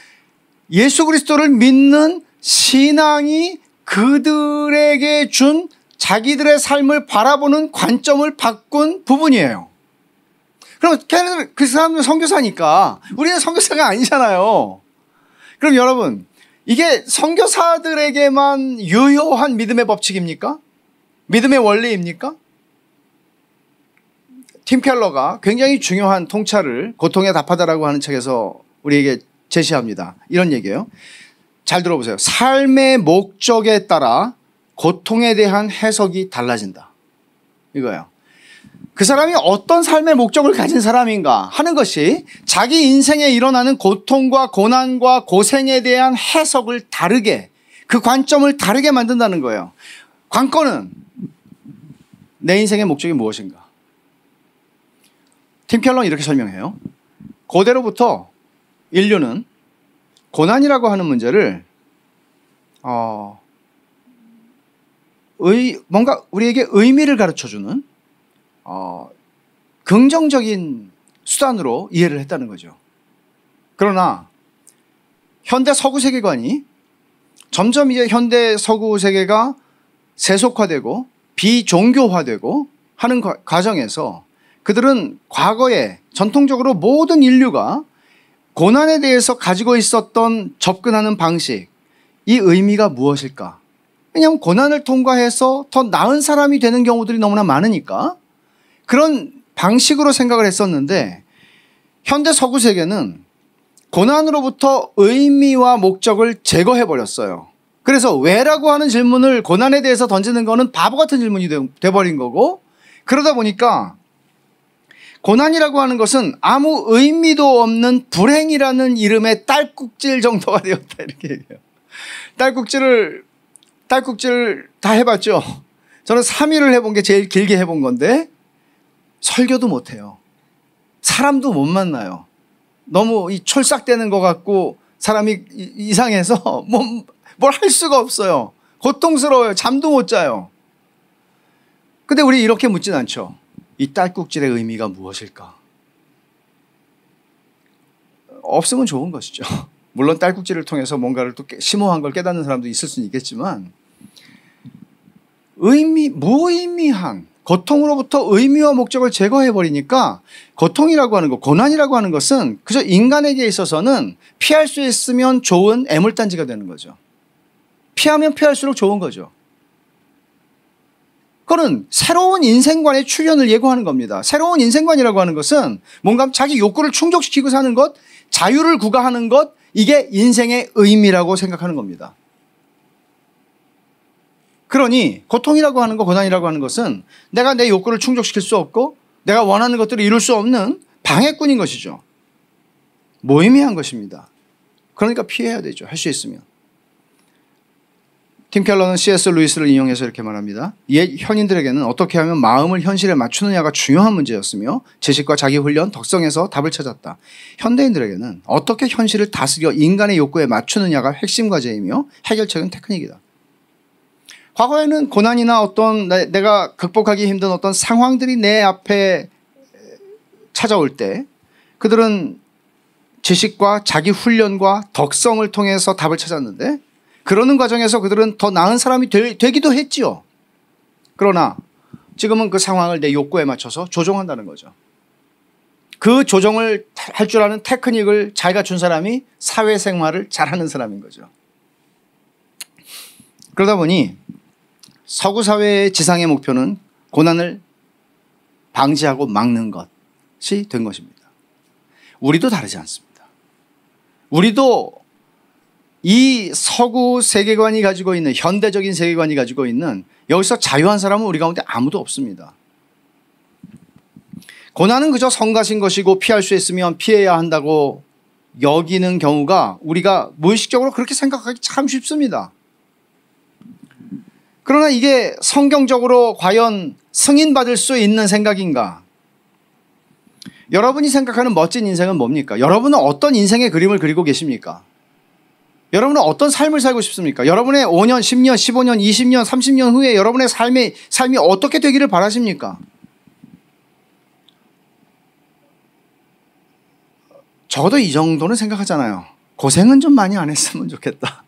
예수 그리스도를 믿는 신앙이 그들에게 준 자기들의 삶을 바라보는 관점을 바꾼 부분이에요. 그럼 걔네들, 그 사람들은 선교사니까 우리는 선교사가 아니잖아요. 그럼 여러분, 이게 선교사들에게만 유효한 믿음의 법칙입니까? 믿음의 원리입니까? 팀 켈러가 굉장히 중요한 통찰을 고통에 답하다라고 하는 책에서 우리에게 제시합니다. 이런 얘기예요. 잘 들어보세요. 삶의 목적에 따라 고통에 대한 해석이 달라진다. 이거예요. 그 사람이 어떤 삶의 목적을 가진 사람인가 하는 것이 자기 인생에 일어나는 고통과 고난과 고생에 대한 해석을 다르게, 그 관점을 다르게 만든다는 거예요. 관건은 내 인생의 목적이 무엇인가? 팀 켈러는 이렇게 설명해요. 고대로부터 인류는 고난이라고 하는 문제를 뭔가 우리에게 의미를 가르쳐주는 긍정적인 수단으로 이해를 했다는 거죠. 그러나 현대 서구 세계관이 점점 이제 현대 서구 세계가 세속화되고 비종교화되고 하는 과정에서 그들은 과거에 전통적으로 모든 인류가 고난에 대해서 가지고 있었던 접근하는 방식, 이 의미가 무엇일까? 왜냐하면 고난을 통과해서 더 나은 사람이 되는 경우들이 너무나 많으니까 그런 방식으로 생각을 했었는데 현대 서구 세계는 고난으로부터 의미와 목적을 제거해버렸어요. 그래서 왜라고 하는 질문을 고난에 대해서 던지는 거는 바보 같은 질문이 돼버린 거고, 그러다 보니까 고난이라고 하는 것은 아무 의미도 없는 불행이라는 이름의 딸꾹질 정도가 되었다, 이렇게 얘기해요. 딸꾹질 다 해봤죠. 저는 3일을 해본 게 제일 길게 해본 건데 설교도 못해요. 사람도 못 만나요. 너무 이 촐싹대는 것 같고 사람이 이상해서 뭘 할 수가 없어요. 고통스러워요. 잠도 못 자요. 근데 우리 이렇게 묻진 않죠. 이 딸꾹질의 의미가 무엇일까? 없으면 좋은 것이죠. 물론 딸꾹질을 통해서 뭔가를 또 심오한 걸 깨닫는 사람도 있을 수는 있겠지만 무의미한 고통으로부터 의미와 목적을 제거해버리니까 고통이라고 하는 것, 고난이라고 하는 것은 그저 인간에게 있어서는 피할 수 있으면 좋은 애물단지가 되는 거죠. 피하면 피할수록 좋은 거죠. 그거는 새로운 인생관의 출현을 예고하는 겁니다. 새로운 인생관이라고 하는 것은 뭔가 자기 욕구를 충족시키고 사는 것, 자유를 구가하는 것, 이게 인생의 의미라고 생각하는 겁니다. 그러니 고통이라고 하는 것, 고난이라고 하는 것은 내가 내 욕구를 충족시킬 수 없고 내가 원하는 것들을 이룰 수 없는 방해꾼인 것이죠. 무의미한 것입니다. 그러니까 피해야 되죠. 할 수 있으면. 팀 켈러는 C.S. 루이스를 인용해서 이렇게 말합니다. 옛 현인들에게는 어떻게 하면 마음을 현실에 맞추느냐가 중요한 문제였으며 지식과 자기훈련, 덕성에서 답을 찾았다. 현대인들에게는 어떻게 현실을 다스려 인간의 욕구에 맞추느냐가 핵심 과제이며 해결책은 테크닉이다. 과거에는 고난이나 어떤 내가 극복하기 힘든 어떤 상황들이 내 앞에 찾아올 때 그들은 지식과 자기훈련과 덕성을 통해서 답을 찾았는데 그러는 과정에서 그들은 더 나은 사람이 되기도 했지요. 그러나 지금은 그 상황을 내 욕구에 맞춰서 조종한다는 거죠. 그 조정을 할 줄 아는 테크닉을 잘 갖춘 사람이 사회생활을 잘하는 사람인 거죠. 그러다 보니 서구 사회의 지상의 목표는 고난을 방지하고 막는 것이 된 것입니다. 우리도 다르지 않습니다. 우리도 이 서구 세계관이 가지고 있는 현대적인 세계관이 가지고 있는 여기서 자유한 사람은 우리 가운데 아무도 없습니다. 고난은 그저 성가신 것이고 피할 수 있으면 피해야 한다고 여기는 경우가 우리가 무의식적으로 그렇게 생각하기 참 쉽습니다. 그러나 이게 성경적으로 과연 승인받을 수 있는 생각인가? 여러분이 생각하는 멋진 인생은 뭡니까? 여러분은 어떤 인생의 그림을 그리고 계십니까? 여러분은 어떤 삶을 살고 싶습니까? 여러분의 5년, 10년, 15년, 20년, 30년 후에 여러분의 삶이 어떻게 되기를 바라십니까? 적어도 이 정도는 생각하잖아요. 고생은 좀 많이 안 했으면 좋겠다.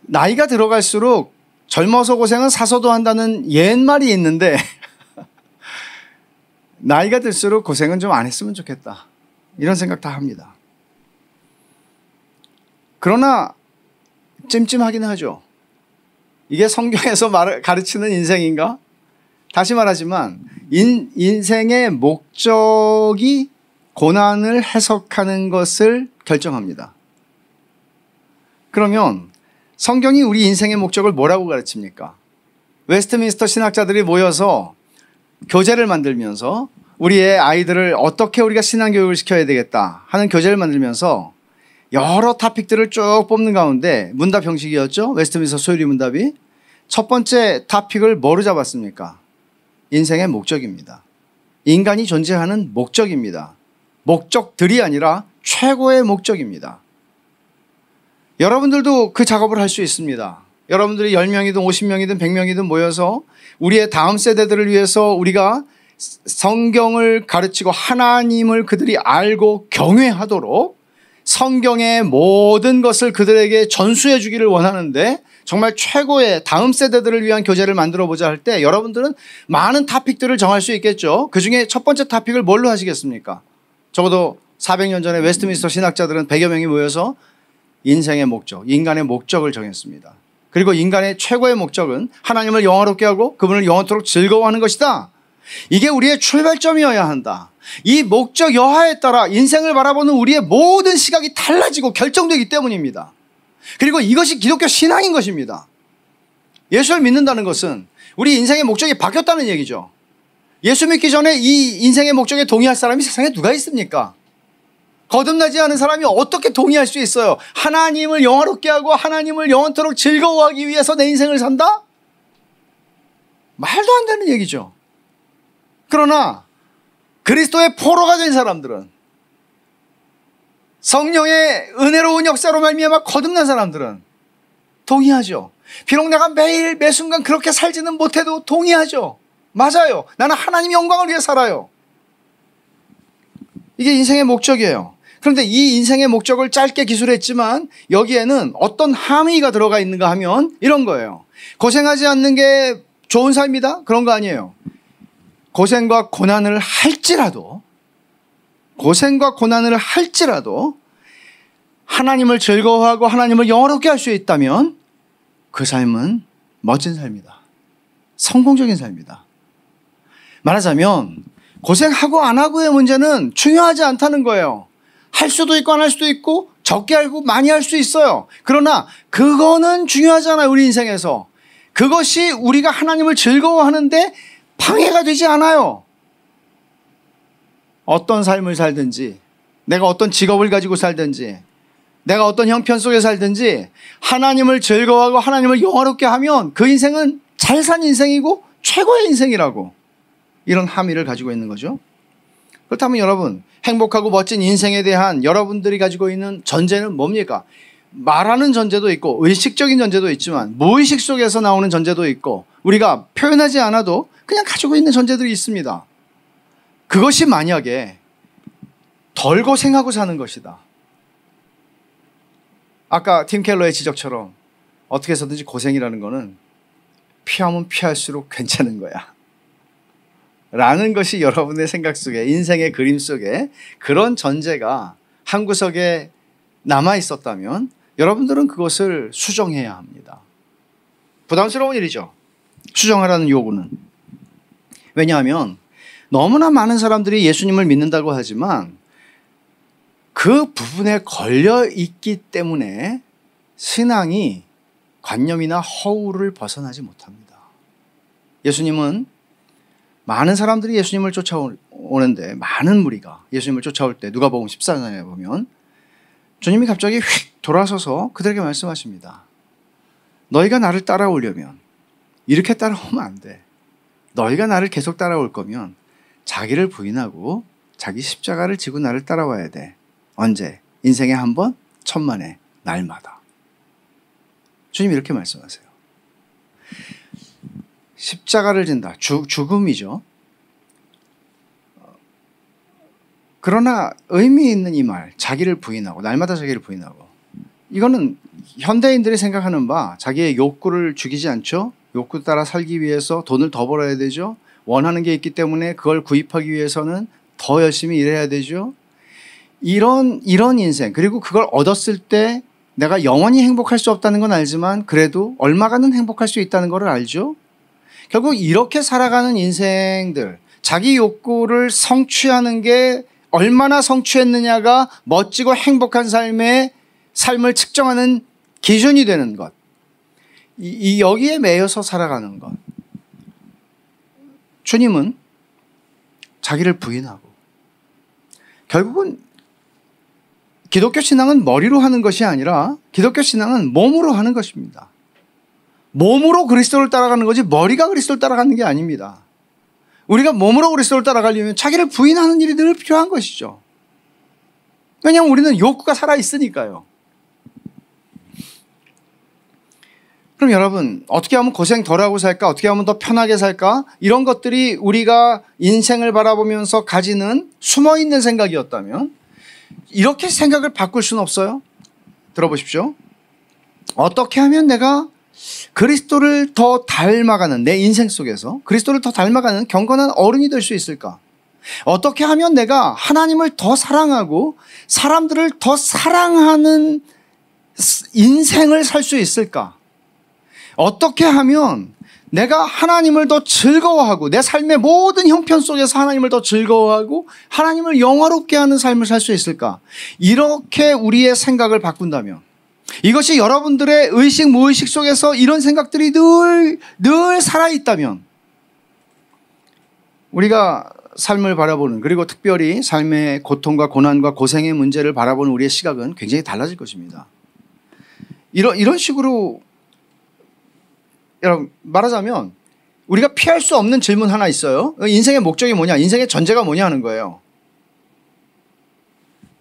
나이가 들어갈수록 젊어서 고생은 사서도 한다는 옛말이 있는데 나이가 들수록 고생은 좀 안 했으면 좋겠다. 이런 생각 다 합니다. 그러나 찜찜하긴 하죠. 이게 성경에서 가르치는 인생인가? 다시 말하지만 인생의 목적이 고난을 해석하는 것을 결정합니다. 그러면 성경이 우리 인생의 목적을 뭐라고 가르칩니까? 웨스트민스터 신학자들이 모여서 교재를 만들면서 우리의 아이들을 어떻게 우리가 신앙교육을 시켜야 되겠다 하는 교재를 만들면서 여러 토픽들을 쭉 뽑는 가운데 문답 형식이었죠. 웨스트민스터 소유리 문답이. 첫 번째 토픽을 뭐로 잡았습니까? 인생의 목적입니다. 인간이 존재하는 목적입니다. 목적들이 아니라 최고의 목적입니다. 여러분들도 그 작업을 할 수 있습니다. 여러분들이 10명이든 50명이든 100명이든 모여서 우리의 다음 세대들을 위해서 우리가 성경을 가르치고 하나님을 그들이 알고 경외하도록 성경의 모든 것을 그들에게 전수해 주기를 원하는데, 정말 최고의 다음 세대들을 위한 교재를 만들어 보자 할 때 여러분들은 많은 토픽들을 정할 수 있겠죠. 그중에 첫 번째 토픽을 뭘로 하시겠습니까? 적어도 400년 전에 웨스트민스터 신학자들은 100여 명이 모여서 인생의 목적, 인간의 목적을 정했습니다. 그리고 인간의 최고의 목적은 하나님을 영화롭게 하고 그분을 영원토록 즐거워하는 것이다. 이게 우리의 출발점이어야 한다. 이 목적 여하에 따라 인생을 바라보는 우리의 모든 시각이 달라지고 결정되기 때문입니다. 그리고 이것이 기독교 신앙인 것입니다. 예수를 믿는다는 것은 우리 인생의 목적이 바뀌었다는 얘기죠. 예수 믿기 전에 이 인생의 목적에 동의할 사람이 세상에 누가 있습니까? 거듭나지 않은 사람이 어떻게 동의할 수 있어요? 하나님을 영화롭게 하고 하나님을 영원토록 즐거워하기 위해서 내 인생을 산다? 말도 안 되는 얘기죠. 그러나 그리스도의 포로가 된 사람들은, 성령의 은혜로운 역사로 말미암아 거듭난 사람들은 동의하죠. 비록 내가 매일 매 순간 그렇게 살지는 못해도 동의하죠. 맞아요. 나는 하나님의 영광을 위해 살아요. 이게 인생의 목적이에요. 그런데 이 인생의 목적을 짧게 기술했지만 여기에는 어떤 함의가 들어가 있는가 하면 이런 거예요. 고생하지 않는 게 좋은 삶이다? 그런 거 아니에요. 고생과 고난을 할지라도 하나님을 즐거워하고 하나님을 영화롭게 할 수 있다면 그 삶은 멋진 삶이다. 성공적인 삶이다. 말하자면 고생하고 안 하고의 문제는 중요하지 않다는 거예요. 할 수도 있고 안 할 수도 있고 적게 하고 많이 할 수 있어요. 그러나 그거는 중요하잖아요. 우리 인생에서. 그것이 우리가 하나님을 즐거워하는데 방해가 되지 않아요. 어떤 삶을 살든지, 내가 어떤 직업을 가지고 살든지, 내가 어떤 형편 속에 살든지 하나님을 즐거워하고 하나님을 영화롭게 하면 그 인생은 잘 산 인생이고 최고의 인생이라고, 이런 함의를 가지고 있는 거죠. 그렇다면 여러분, 행복하고 멋진 인생에 대한 여러분들이 가지고 있는 전제는 뭡니까? 말하는 전제도 있고 의식적인 전제도 있지만 무의식 속에서 나오는 전제도 있고 우리가 표현하지 않아도 그냥 가지고 있는 전제들이 있습니다. 그것이 만약에 덜 고생하고 사는 것이다. 아까 팀 켈러의 지적처럼 어떻게 해서든지 고생이라는 거는 피하면 피할수록 괜찮은 거야 라는 것이 여러분의 생각 속에, 인생의 그림 속에 그런 전제가 한 구석에 남아 있었다면 여러분들은 그것을 수정해야 합니다. 부담스러운 일이죠. 수정하라는 요구는. 왜냐하면 너무나 많은 사람들이 예수님을 믿는다고 하지만 그 부분에 걸려 있기 때문에 신앙이 관념이나 허울을 벗어나지 못합니다. 예수님은, 많은 사람들이 예수님을 쫓아오는데, 많은 무리가 예수님을 쫓아올 때 누가복음 14장에 보면 주님이 갑자기 휙 돌아서서 그들에게 말씀하십니다. 너희가 나를 따라오려면 이렇게 따라오면 안 돼. 너희가 나를 계속 따라올 거면 자기를 부인하고 자기 십자가를 지고 나를 따라와야 돼. 언제? 인생에 한 번, 천만에, 날마다. 주님이 이렇게 말씀하세요. 십자가를 진다. 죽음이죠. 그러나 의미 있는 이 말, 자기를 부인하고, 날마다 자기를 부인하고, 이거는 현대인들이 생각하는 바 자기의 욕구를 죽이지 않죠. 욕구 따라 살기 위해서 돈을 더 벌어야 되죠. 원하는 게 있기 때문에 그걸 구입하기 위해서는 더 열심히 일해야 되죠. 이런 인생, 그리고 그걸 얻었을 때 내가 영원히 행복할 수 없다는 건 알지만 그래도 얼마간은 행복할 수 있다는 걸 알죠. 결국 이렇게 살아가는 인생들, 자기 욕구를 성취하는 게 얼마나 성취했느냐가 멋지고 행복한 삶을 측정하는 기준이 되는 것. 여기에 매여서 살아가는 것. 주님은 자기를 부인하고, 결국은 기독교 신앙은 머리로 하는 것이 아니라 기독교 신앙은 몸으로 하는 것입니다. 몸으로 그리스도를 따라가는 거지 머리가 그리스도를 따라가는 게 아닙니다. 우리가 몸으로 그리스도를 따라가려면 자기를 부인하는 일이 늘 필요한 것이죠. 왜냐하면 우리는 욕구가 살아있으니까요. 그럼 여러분, 어떻게 하면 고생 덜하고 살까? 어떻게 하면 더 편하게 살까? 이런 것들이 우리가 인생을 바라보면서 가지는 숨어있는 생각이었다면 이렇게 생각을 바꿀 수는 없어요. 들어보십시오. 어떻게 하면 내가 그리스도를 더 닮아가는, 내 인생 속에서 그리스도를 더 닮아가는 경건한 어른이 될 수 있을까? 어떻게 하면 내가 하나님을 더 사랑하고 사람들을 더 사랑하는 인생을 살 수 있을까? 어떻게 하면 내가 하나님을 더 즐거워하고 내 삶의 모든 형편 속에서 하나님을 더 즐거워하고 하나님을 영화롭게 하는 삶을 살 수 있을까? 이렇게 우리의 생각을 바꾼다면, 이것이 여러분들의 의식 무의식 속에서 이런 생각들이 늘 살아있다면, 우리가 삶을 바라보는, 그리고 특별히 삶의 고통과 고난과 고생의 문제를 바라보는 우리의 시각은 굉장히 달라질 것입니다. 이런 식으로 여러분, 말하자면 우리가 피할 수 없는 질문 하나 있어요. 인생의 목적이 뭐냐, 인생의 전제가 뭐냐 하는 거예요.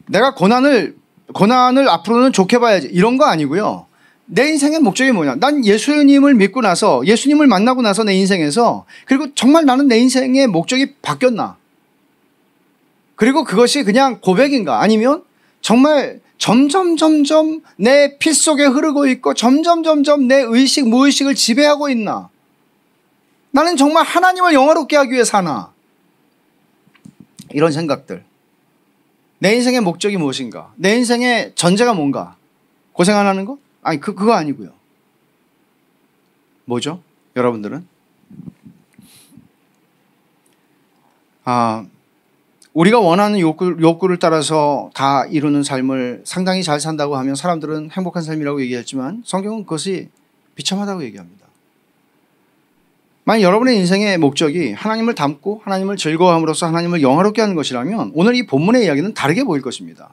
내가 고난을 앞으로는 좋게 봐야지, 이런 거 아니고요. 내 인생의 목적이 뭐냐. 난 예수님을 믿고 나서, 예수님을 만나고 나서 내 인생에서, 그리고 정말 나는 내 인생의 목적이 바뀌었나, 그리고 그것이 그냥 고백인가, 아니면 정말 점점 내 피 속에 흐르고 있고 점점 내 의식 무의식을 지배하고 있나, 나는 정말 하나님을 영화롭게 하기 위해 사나, 이런 생각들. 내 인생의 목적이 무엇인가, 내 인생의 전제가 뭔가, 고생 안 하는 거? 아니, 그거 아니고요. 뭐죠? 여러분들은? 우리가 원하는 욕구를 따라서 다 이루는 삶을 상당히 잘 산다고 하면 사람들은 행복한 삶이라고 얘기했지만 성경은 그것이 비참하다고 얘기합니다. 만약 여러분의 인생의 목적이 하나님을 닮고 하나님을 즐거워함으로써 하나님을 영화롭게 하는 것이라면 오늘 이 본문의 이야기는 다르게 보일 것입니다.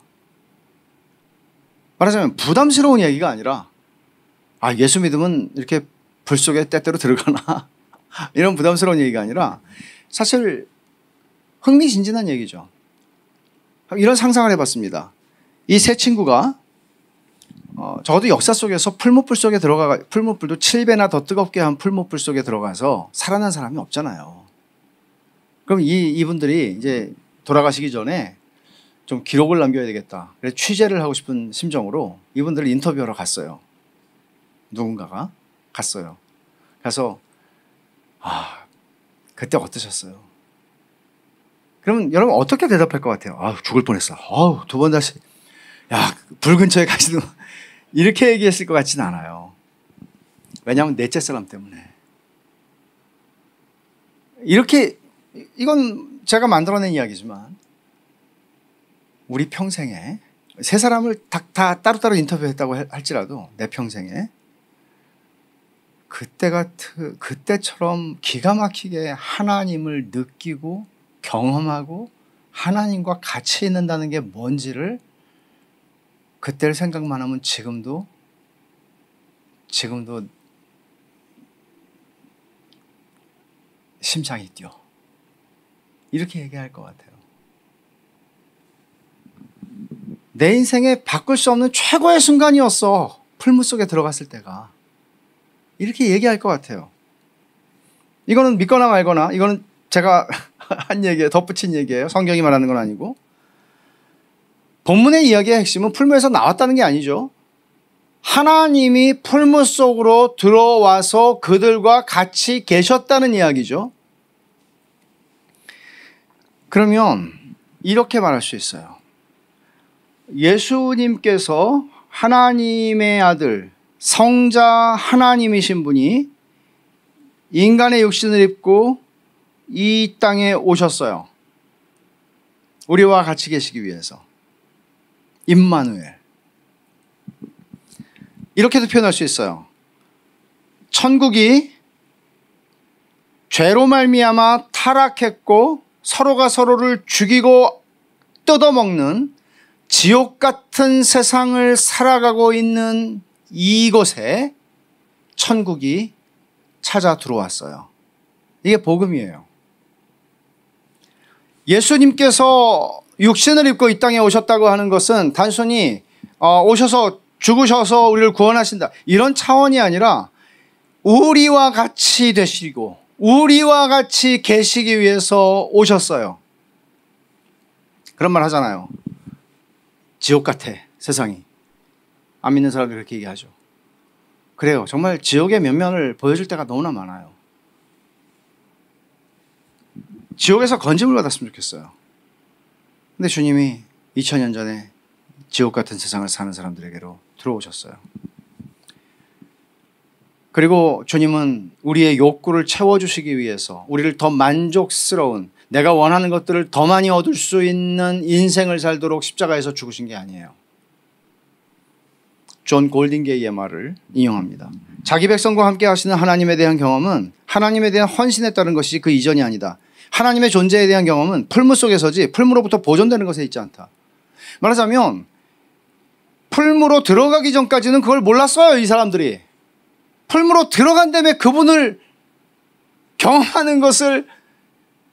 말하자면 부담스러운 이야기가 아니라, 예수 믿으면 이렇게 불 속에 때때로 들어가나 이런 부담스러운 얘기가 아니라 사실 흥미진진한 얘기죠. 이런 상상을 해봤습니다. 이 세 친구가 적어도 역사 속에서 풀무불 속에 풀무불도 7배나 더 뜨겁게 한 풀무불 속에 들어가서 살아난 사람이 없잖아요. 그럼 이분들이 이제 돌아가시기 전에 좀 기록을 남겨야 되겠다, 그래서 취재를 하고 싶은 심정으로 이분들을 인터뷰하러 갔어요. 누군가가 갔어요. 그래서 그때 어떠셨어요? 그러면 여러분 어떻게 대답할 것 같아요? 죽을 뻔했어. 두 번 다시, 불 근처에 가시는, 이렇게 얘기했을 것 같지는 않아요. 왜냐하면 넷째 사람 때문에. 이건 제가 만들어낸 이야기지만 우리 평생에 세 사람을 다 따로따로 인터뷰했다고 할지라도 내 평생에 그때처럼 기가 막히게 하나님을 느끼고 경험하고 하나님과 같이 있는다는 게 뭔지를 그때를 생각만 하면 지금도 심장이 뛰어. 이렇게 얘기할 것 같아요. 내 인생에 바꿀 수 없는 최고의 순간이었어, 풀무 속에 들어갔을 때가. 이렇게 얘기할 것 같아요. 이거는 믿거나 말거나, 이거는 제가 한 얘기예요. 덧붙인 얘기예요. 성경이 말하는 건 아니고. 본문의 이야기의 핵심은 풀무에서 나왔다는 게 아니죠. 하나님이 풀무 속으로 들어와서 그들과 같이 계셨다는 이야기죠. 그러면 이렇게 말할 수 있어요. 예수님께서 하나님의 아들, 성자 하나님이신 분이 인간의 육신을 입고 이 땅에 오셨어요. 우리와 같이 계시기 위해서. 임마누엘. 이렇게도 표현할 수 있어요. 천국이 죄로 말미암아 타락했고 서로가 서로를 죽이고 뜯어먹는 지옥 같은 세상을 살아가고 있는 이곳에 천국이 찾아 들어왔어요. 이게 복음이에요. 예수님께서 육신을 입고 이 땅에 오셨다고 하는 것은 단순히 오셔서 죽으셔서 우리를 구원하신다 이런 차원이 아니라 우리와 같이 되시고 우리와 같이 계시기 위해서 오셨어요. 그런 말 하잖아요. 지옥 같아 세상이. 안 믿는 사람들 그렇게 얘기하죠. 그래요. 정말 지옥의 면면을 보여줄 때가 너무나 많아요. 지옥에서 건짐을 받았으면 좋겠어요. 근데 주님이 2000년 전에 지옥 같은 세상을 사는 사람들에게로 들어오셨어요. 그리고 주님은 우리의 욕구를 채워주시기 위해서 우리를 더 만족스러운 내가 원하는 것들을 더 많이 얻을 수 있는 인생을 살도록 십자가에서 죽으신 게 아니에요. 존 골딩게이의 말을 인용합니다. 자기 백성과 함께 하시는 하나님에 대한 경험은 하나님에 대한 헌신에 따른 것이 그 이전이 아니다. 하나님의 존재에 대한 경험은 풀무 속에서지 풀무로부터 보존되는 것에 있지 않다. 말하자면 풀무로 들어가기 전까지는 그걸 몰랐어요. 이 사람들이. 풀무로 들어간 다음에 그분을 경험하는 것을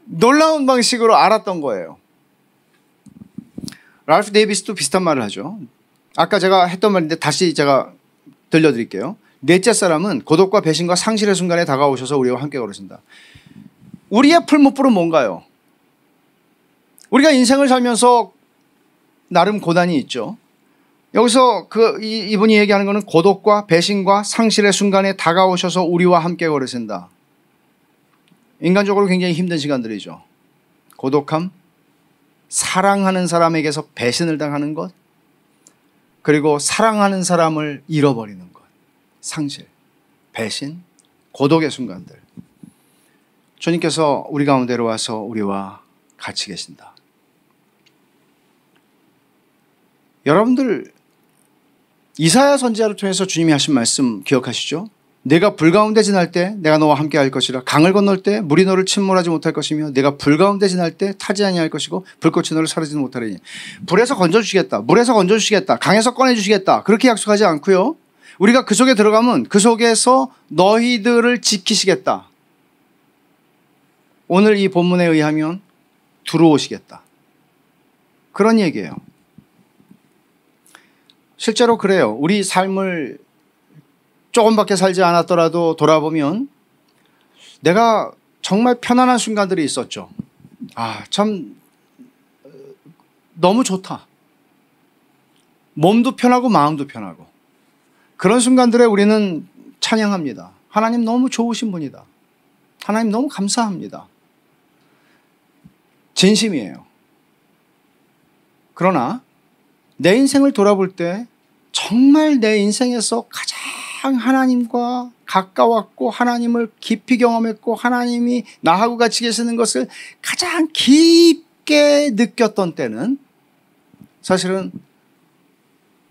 놀라운 방식으로 알았던 거예요. 랄프 데이비스도 비슷한 말을 하죠. 아까 제가 했던 말인데 다시 제가 들려드릴게요. 넷째 사람은 고독과 배신과 상실의 순간에 다가오셔서 우리와 함께 걸으신다. 우리의 풀무불은 뭔가요? 우리가 인생을 살면서 나름 고난이 있죠. 여기서 이분이 얘기하는 것은 고독과 배신과 상실의 순간에 다가오셔서 우리와 함께 걸으신다. 인간적으로 굉장히 힘든 시간들이죠. 고독함, 사랑하는 사람에게서 배신을 당하는 것, 그리고 사랑하는 사람을 잃어버리는 것, 상실, 배신, 고독의 순간들. 주님께서 우리 가운데로 와서 우리와 같이 계신다. 여러분들 이사야 선지자를 통해서 주님이 하신 말씀 기억하시죠? 내가 불 가운데 지날 때 내가 너와 함께 할 것이라. 강을 건널 때 물이 너를 침몰하지 못할 것이며 내가 불 가운데 지날 때 타지 아니할 것이고 불꽃이 너를 사르지 못하리니. 불에서 건져주시겠다. 물에서 건져주시겠다. 강에서 꺼내주시겠다. 그렇게 약속하지 않고요. 우리가 그 속에 들어가면 그 속에서 너희들을 지키시겠다. 오늘 이 본문에 의하면 들어오시겠다. 그런 얘기예요. 실제로 그래요. 우리 삶을 조금밖에 살지 않았더라도 돌아보면 내가 정말 편안한 순간들이 있었죠. 참 너무 좋다. 몸도 편하고 마음도 편하고. 그런 순간들에 우리는 찬양합니다. 하나님 너무 좋으신 분이다. 하나님 너무 감사합니다. 진심이에요. 그러나 내 인생을 돌아볼 때 정말 내 인생에서 가장 하나님과 가까웠고 하나님을 깊이 경험했고 하나님이 나하고 같이 계시는 것을 가장 깊게 느꼈던 때는 사실은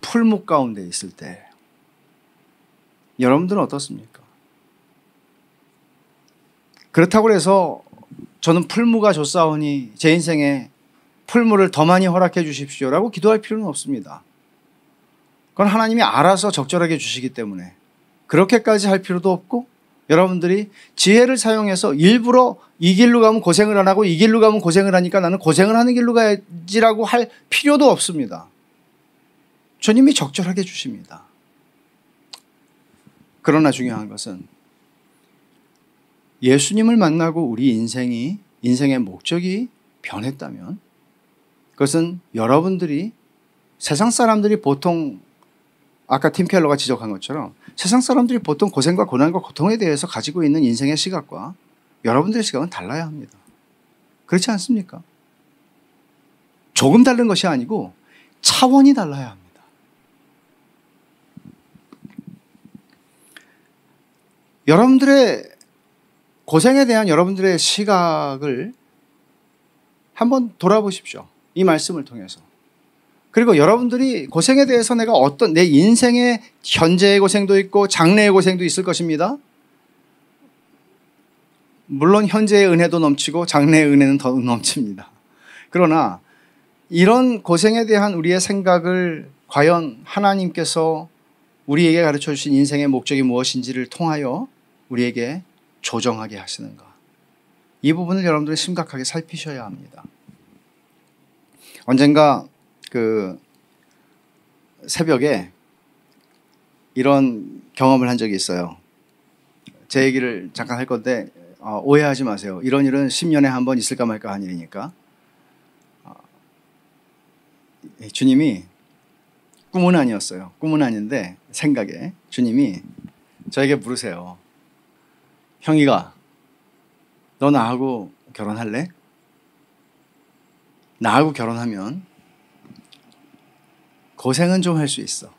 풀무 가운데 있을 때. 여러분들은 어떻습니까? 그렇다고 해서 저는 풀무가 좋사오니 제 인생에 풀무를 더 많이 허락해 주십시오라고 기도할 필요는 없습니다. 그건 하나님이 알아서 적절하게 주시기 때문에 그렇게까지 할 필요도 없고, 여러분들이 지혜를 사용해서 일부러 이 길로 가면 고생을 안 하고 이 길로 가면 고생을 하니까 나는 고생을 하는 길로 가야지라고 할 필요도 없습니다. 주님이 적절하게 주십니다. 그러나 중요한 것은 예수님을 만나고 우리 인생의 목적이 변했다면 그것은 여러분들이 세상 사람들이 보통 아까 팀 켈러가 지적한 것처럼 세상 사람들이 보통 고생과 고난과 고통에 대해서 가지고 있는 인생의 시각과 여러분들의 시각은 달라야 합니다. 그렇지 않습니까? 조금 다른 것이 아니고 차원이 달라야 합니다. 여러분들의 고생에 대한 여러분들의 시각을 한번 돌아보십시오. 이 말씀을 통해서. 그리고 여러분들이 고생에 대해서 내가 어떤 내 인생의 현재의 고생도 있고 장래의 고생도 있을 것입니다. 물론 현재의 은혜도 넘치고 장래의 은혜는 더 넘칩니다. 그러나 이런 고생에 대한 우리의 생각을 과연 하나님께서 우리에게 가르쳐 주신 인생의 목적이 무엇인지를 통하여 우리에게 조정하게 하시는가. 이 부분을 여러분들이 심각하게 살피셔야 합니다. 언젠가 그 새벽에 이런 경험을 한 적이 있어요. 제 얘기를 잠깐 할 건데 오해하지 마세요. 이런 일은 10년에 한 번 있을까 말까 한 일이니까. 주님이 꿈은 아니었어요. 꿈은 아닌데 생각에 주님이 저에게 물으세요. 형이가 너 나하고 결혼할래? 나하고 결혼하면 고생은 좀 할 수 있어.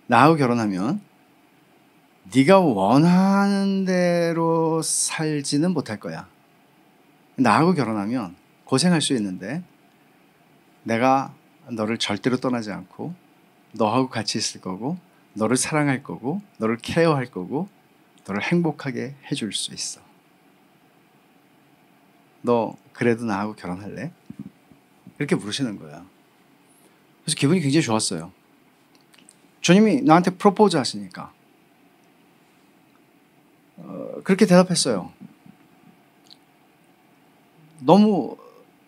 나하고 결혼하면 네가 원하는 대로 살지는 못할 거야. 나하고 결혼하면 고생할 수 있는데 내가 너를 절대로 떠나지 않고 너하고 같이 있을 거고 너를 사랑할 거고 너를 케어할 거고 너를 행복하게 해줄 수 있어. 너 그래도 나하고 결혼할래? 이렇게 물으시는 거야. 그래서 기분이 굉장히 좋았어요. 주님이 나한테 프로포즈 하시니까 그렇게 대답했어요. 너무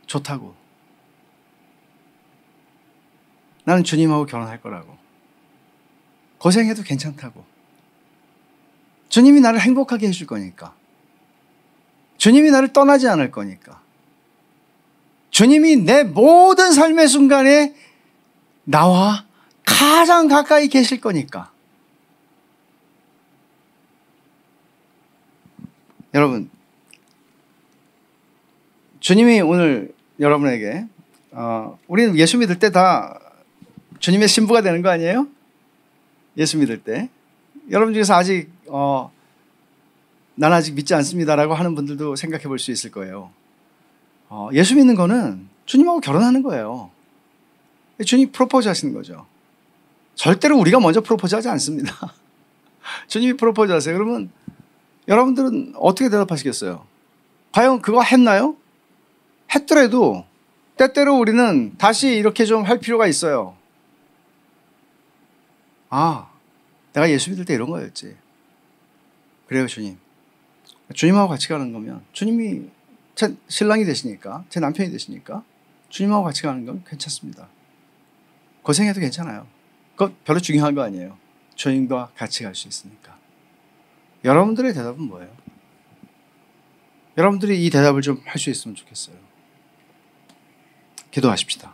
좋다고. 나는 주님하고 결혼할 거라고. 고생해도 괜찮다고. 주님이 나를 행복하게 해줄 거니까. 주님이 나를 떠나지 않을 거니까. 주님이 내 모든 삶의 순간에 나와 가장 가까이 계실 거니까. 여러분, 주님이 오늘 여러분에게 우리는 예수 믿을 때 다 주님의 신부가 되는 거 아니에요? 예수 믿을 때. 여러분 중에서 아직 난 아직 믿지 않습니다라고 하는 분들도 생각해 볼 수 있을 거예요. 예수 믿는 거는 주님하고 결혼하는 거예요. 주님이 프로포즈 하시는 거죠. 절대로 우리가 먼저 프로포즈 하지 않습니다. 주님이 프로포즈 하세요. 그러면 여러분들은 어떻게 대답하시겠어요? 과연 그거 했나요? 했더라도 때때로 우리는 다시 이렇게 좀 할 필요가 있어요. 내가 예수 믿을 때 이런 거였지. 그래요, 주님. 주님하고 같이 가는 거면 주님이 제 신랑이 되시니까, 제 남편이 되시니까 주님하고 같이 가는 건 괜찮습니다. 고생해도 괜찮아요. 그거 별로 중요한 거 아니에요. 주님과 같이 갈 수 있으니까. 여러분들의 대답은 뭐예요? 여러분들이 이 대답을 좀 할 수 있으면 좋겠어요. 기도하십시다.